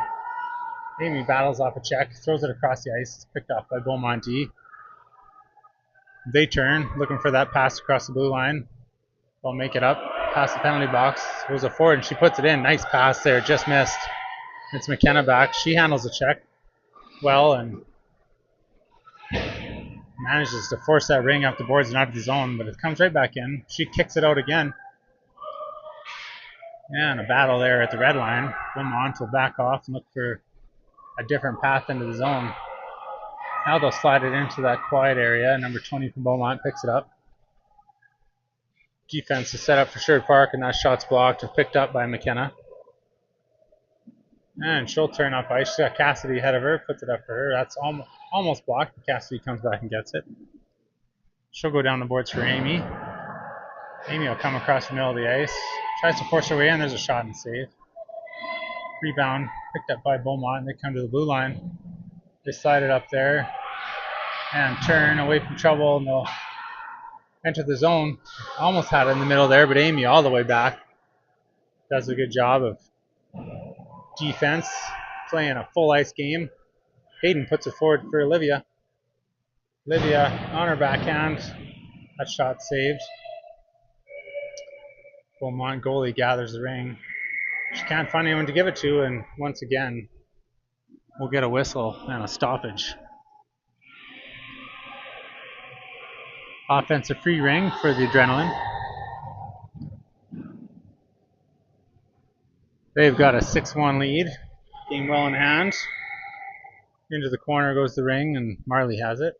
Amy battles off a check, throws it across the ice. It's picked off by Beaumont. They turn, looking for that pass across the blue line. They'll make it up, past the penalty box. It was a forward, and she puts it in. Nice pass there, just missed. It's McKenna back. She handles the check well and manages to force that ring off the boards and out of the zone, but it comes right back in. She kicks it out again. And a battle there at the red line. Beaumont will back off and look for a different path into the zone. Now they'll slide it into that quiet area. Number 20 from Beaumont picks it up. Defense is set up for Sherwood Park, and that shot's blocked and picked up by McKenna. And she'll turn up ice. She's got Cassidy ahead of her, puts it up for her. That's almost blocked, but Cassidy comes back and gets it. She'll go down the boards for Amy. Amy will come across the middle of the ice. Tries to force her way in. There's a shot and save. Rebound picked up by Beaumont, and they come to the blue line. They slide it up there and turn away from trouble, and they'll enter the zone. Almost had it in the middle there, but Amy all the way back does a good job of defense, playing a full ice game. Hayden puts it forward for Olivia. Olivia on her backhand. That shot saved. Beaumont goalie gathers the ring. She can't find anyone to give it to, and once again, we'll get a whistle and a stoppage. Offensive free ring for the Adrenaline. They've got a 6-1 lead. Game well in hand. Into the corner goes the ring, and Marley has it.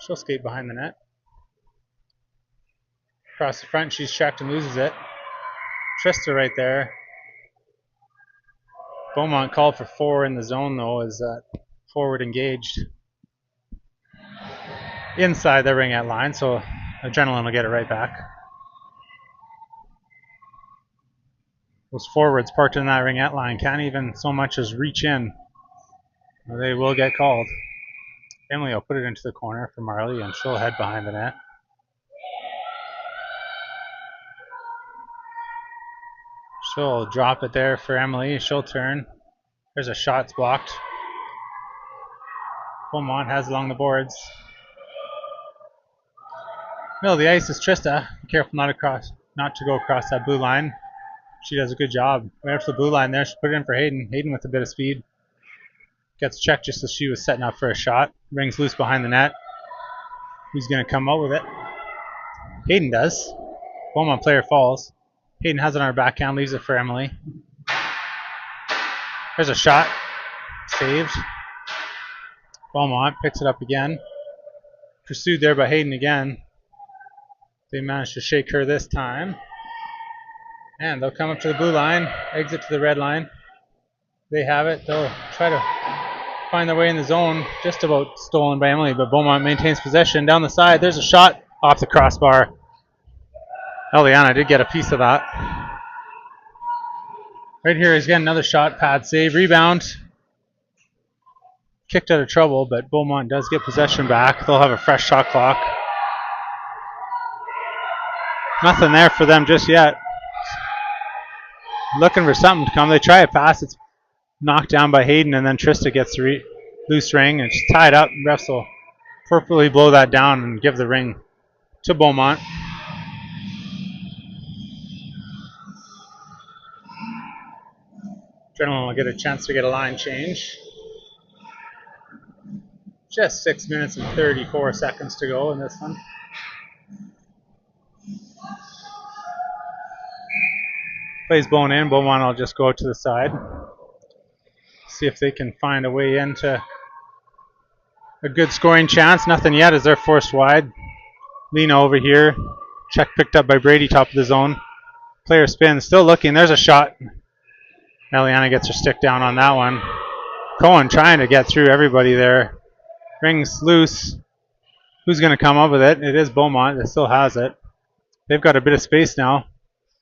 She'll skate behind the net. Across the front, she's checked and loses it. Trista right there. Beaumont called for 4 in the zone, though, as forward engaged inside the ringette line, so Adrenaline will get it right back. Those forwards parked in that ringette line can't even so much as reach in. They will get called. Emily will put it into the corner for Marley, and she'll head behind the net. She'll drop it there for Emily. She'll turn. There's a shot blocked. Beaumont has it along the boards. Middle of the ice is Trista. Be careful not to go across that blue line. She does a good job. Right up to the blue line there. She put it in for Hayden. Hayden with a bit of speed. Gets checked just as she was setting up for a shot. Rings loose behind the net. Who's going to come out with it? Hayden does. Beaumont player falls. Hayden has it on her backhand. Leaves it for Emily. There's a shot. Saved. Beaumont picks it up again. Pursued there by Hayden again. They managed to shake her this time. And they'll come up to the blue line, exit to the red line. They have it. They'll try to find their way in the zone. Just about stolen by Emily, but Beaumont maintains possession. Down the side, there's a shot off the crossbar. Eliana did get a piece of that. Right here is again another shot, pad save, rebound. Kicked out of trouble, but Beaumont does get possession back. They'll have a fresh shot clock. Nothing there for them just yet. Looking for something to come. They try a pass. It's knocked down by Hayden, and then Trista gets the loose ring, and she's tied up. Refs will appropriately blow that down and give the ring to Beaumont. Adrenaline will get a chance to get a line change. Just 6 minutes and 34 seconds to go in this one. Plays bone in. Beaumont will just go out to the side. See if they can find a way into a good scoring chance. Nothing yet as they're forced wide. Lena over here. Check picked up by Brady, top of the zone. Player spin, still looking. There's a shot. Eliana gets her stick down on that one. Cohen trying to get through everybody there. Rings loose. Who's going to come up with it? It is Beaumont that still has it. They've got a bit of space now.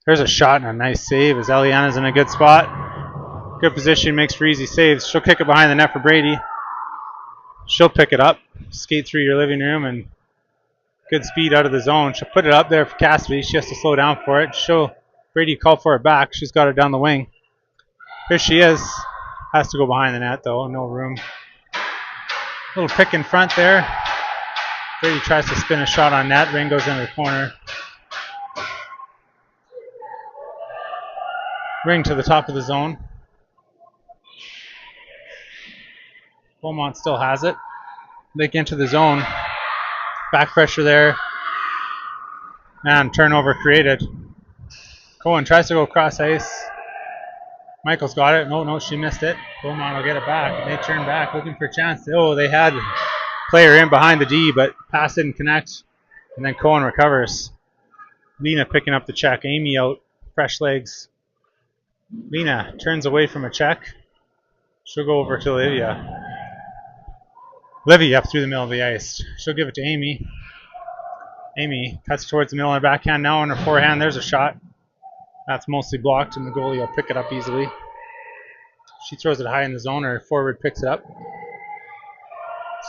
There's a shot and a nice save as Eliana's in a good spot. Good position, makes for easy saves. She'll kick it behind the net for Brady. She'll pick it up, skate through your living room, and good speed out of the zone. She'll put it up there for Cassidy. She has to slow down for it. Brady call for it back. She's got it down the wing. Here she is. Has to go behind the net though. No room. Little pick in front there. Brady tries to spin a shot on net. Ring goes into the corner. Ring to the top of the zone. Beaumont still has it. They get into the zone. Back pressure there. And turnover created. Cohen tries to go across ice. Michael's got it. No, she missed it. Beaumont will get it back. They turn back looking for a chance. Oh, they had player in behind the D, but pass didn't connect. And then Cohen recovers. Lena picking up the check. Amy out. Fresh legs. Lena turns away from a check. She'll go over to Olivia. Livy up through the middle of the ice. She'll give it to Amy. Amy cuts towards the middle of her backhand. Now on her forehand, there's a shot. That's mostly blocked, and the goalie will pick it up easily. She throws it high in the zone. Her forward picks it up.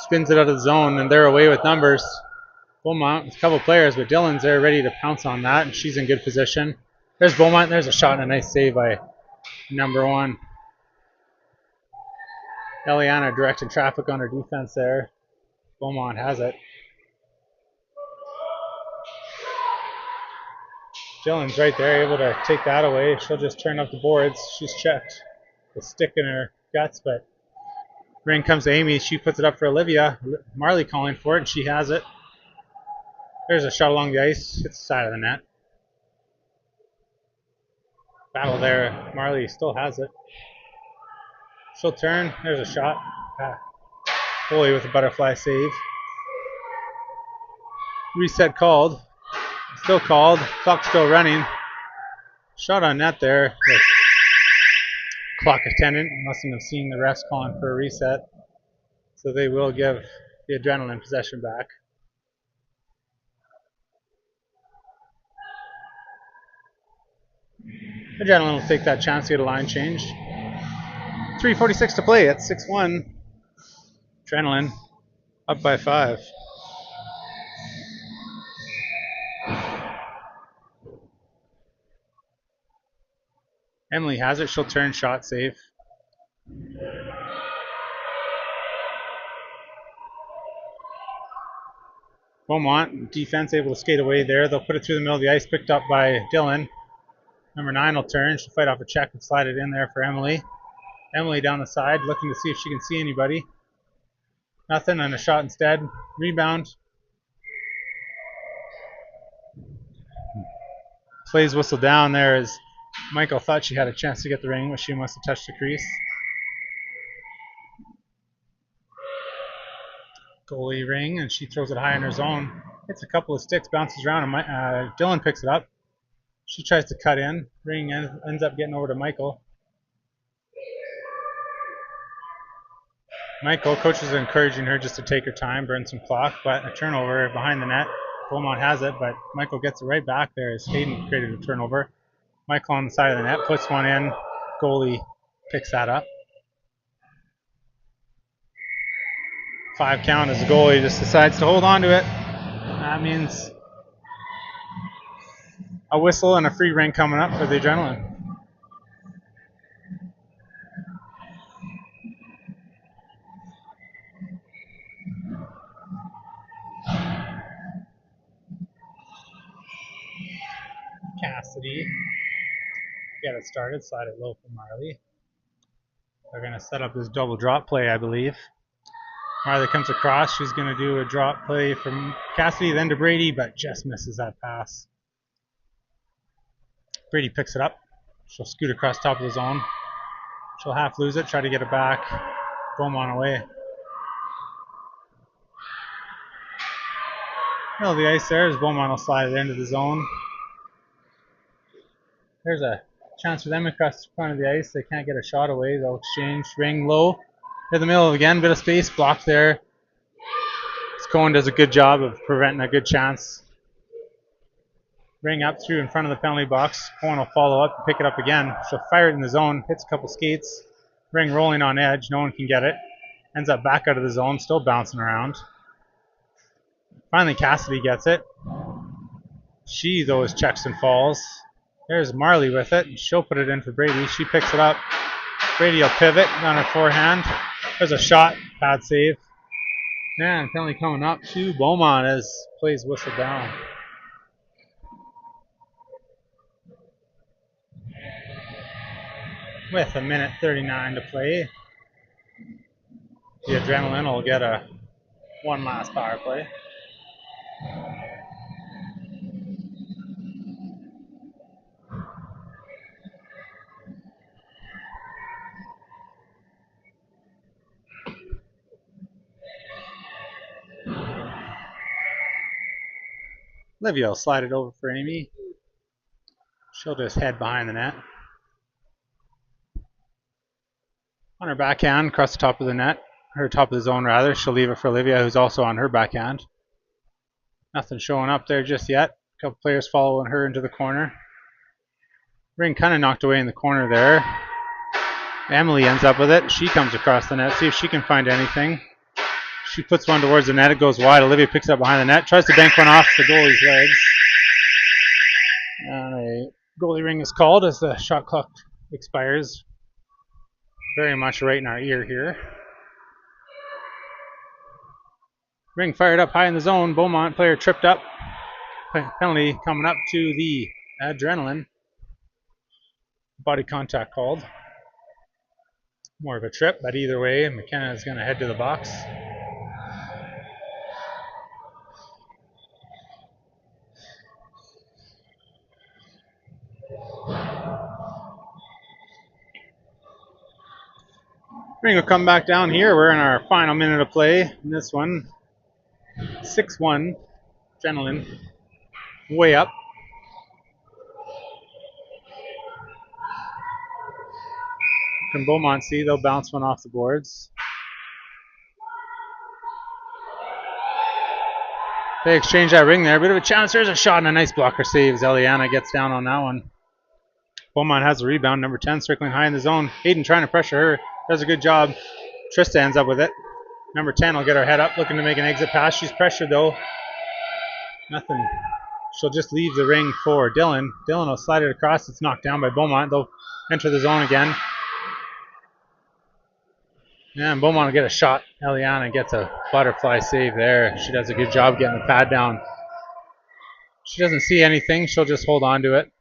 Spins it out of the zone, and they're away with numbers. Beaumont with a couple players, but Dylan's there ready to pounce on that, and she's in good position. There's Beaumont. There's a shot and a nice save by number 1. Eliana directing traffic on her defense there. Beaumont has it. Dylan's right there, able to take that away. She'll just turn up the boards. She's checked. The stick in her guts, but ring comes to Amy. She puts it up for Olivia. Marley calling for it, and she has it. There's a shot along the ice. Hits the side of the net. Battle there. Marley still has it. She'll turn. There's a shot. Goalie with a butterfly save. Reset called. Still called. Clock still running. Shot on net there. The clock attendant mustn't have seen the refs calling for a reset. So they will give the Adrenaline possession back. Adrenaline will take that chance to get a line change. 3:46 to play at 6-1. Adrenaline up by 5. Emily has it. She'll turn, shot, save. Beaumont, defense able to skate away there. They'll put it through the middle of the ice, picked up by Dylan. Number 9 will turn. She'll fight off a check and slide it in there for Emily. Emily down the side, looking to see if she can see anybody. Nothing, and a shot instead. Rebound. Plays whistle down there as Michael thought she had a chance to get the ring, but she must have touched the crease. Goalie ring, and she throws it high in her zone. Hits a couple of sticks, bounces around, and Dylan picks it up. She tries to cut in. Ring ends up getting over to Michael. Coaches are encouraging her just to take her time, burn some clock, but a turnover behind the net. Beaumont has it, but Michael gets it right back there as Hayden created a turnover. Michael on the side of the net puts one in. Goalie picks that up. 5 count as the goalie just decides to hold on to it. That means a whistle and a free ring coming up for the Adrenaline. Cassidy. Get it started. Slide it low for Marley. They're going to set up this double drop play, I believe. Marley comes across. She's going to do a drop play from Cassidy, then to Brady, but just misses that pass. Brady picks it up. She'll scoot across top of the zone. She'll half lose it, try to get it back. Beaumont away. Middle of the ice there as Beaumont will slide it into the zone. There's a chance for them across the front of the ice. They can't get a shot away. They'll exchange. Ring low. In the middle again, bit of space blocked there. Cohen does a good job of preventing a good chance. Ring up through in front of the penalty box. Cohen will follow up and pick it up again. She'll fire it in the zone. Hits a couple skates. Ring rolling on edge. No one can get it. Ends up back out of the zone. Still bouncing around. Finally Cassidy gets it. She, though, is checks and falls. There's Marley with it. She'll put it in for Brady. She picks it up. Brady will pivot on her forehand. There's a shot. Bad save. And penalty coming up to Beaumont as plays whistled down. With 1:39 to play. The Adrenaline will get one last power play. Olivia will slide it over for Amy. She'll just head behind the net. On her backhand, across the top of the net, or top of the zone rather, she'll leave it for Olivia, who's also on her backhand. Nothing showing up there just yet. A couple players following her into the corner. Ring kind of knocked away in the corner there. Emily ends up with it. She comes across the net, see if she can find anything. She puts one towards the net. It goes wide. Olivia picks it up behind the net. Tries to bank one off the goalie's legs. And a goalie ring is called as the shot clock expires. Very much right in our ear here. Ring fired up high in the zone. Beaumont player tripped up. Penalty coming up to the Adrenaline. Body contact called. More of a trip, but either way, McKenna is going to head to the box. Ring will come back down here. We're in our final minute of play in this one. 6-1. Adrenaline way up. Can Beaumont see? They'll bounce one off the boards. They exchange that ring there. Bit of a chance. There's a shot and a nice blocker save. Eliana gets down on that one. Beaumont has the rebound. Number 10 circling high in the zone. Hayden trying to pressure her. Does a good job. Trista ends up with it. Number 10 will get her head up, looking to make an exit pass. She's pressured though. Nothing. She'll just leave the ring for Dylan. Dylan will slide it across. It's knocked down by Beaumont. They'll enter the zone again. And Beaumont will get a shot. Eliana gets a butterfly save there. She does a good job getting the pad down. She doesn't see anything. She'll just hold on to it.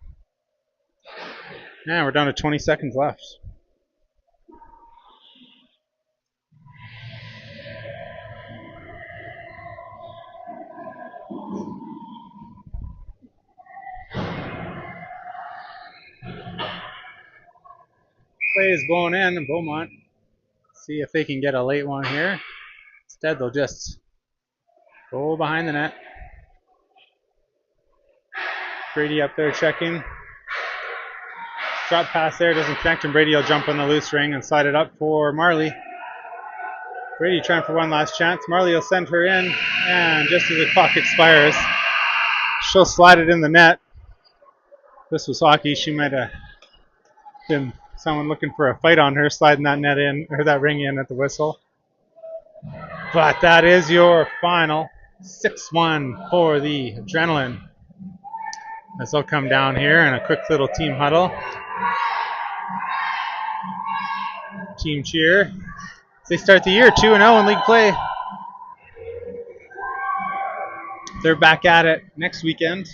And we're down to 20 seconds left. Play is blown in, and Beaumont see if they can get a late one here. Instead, they'll just go behind the net. Brady up there checking. Drop pass there, doesn't connect, and Brady will jump on the loose ring and slide it up for Marley. Brady trying for one last chance. Marley will send her in, and just as the clock expires, she'll slide it in the net. This was hockey. She might have been someone looking for a fight on her, sliding that net in, or that ring in at the whistle. But that is your final 6-1 for the Adrenaline. As they'll come down here in a quick little team huddle. Team cheer. They start the year 2-0 in league play. They're back at it next weekend.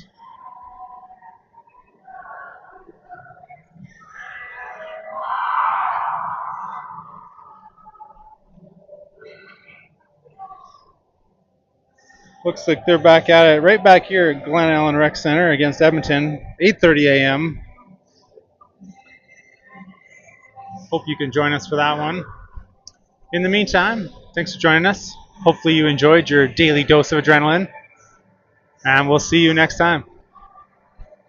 Looks like they're back at it right back here at Glen Allen Rec Center against Edmonton, 8:30 a.m. Hope you can join us for that one. In the meantime, thanks for joining us. Hopefully you enjoyed your daily dose of adrenaline, and we'll see you next time.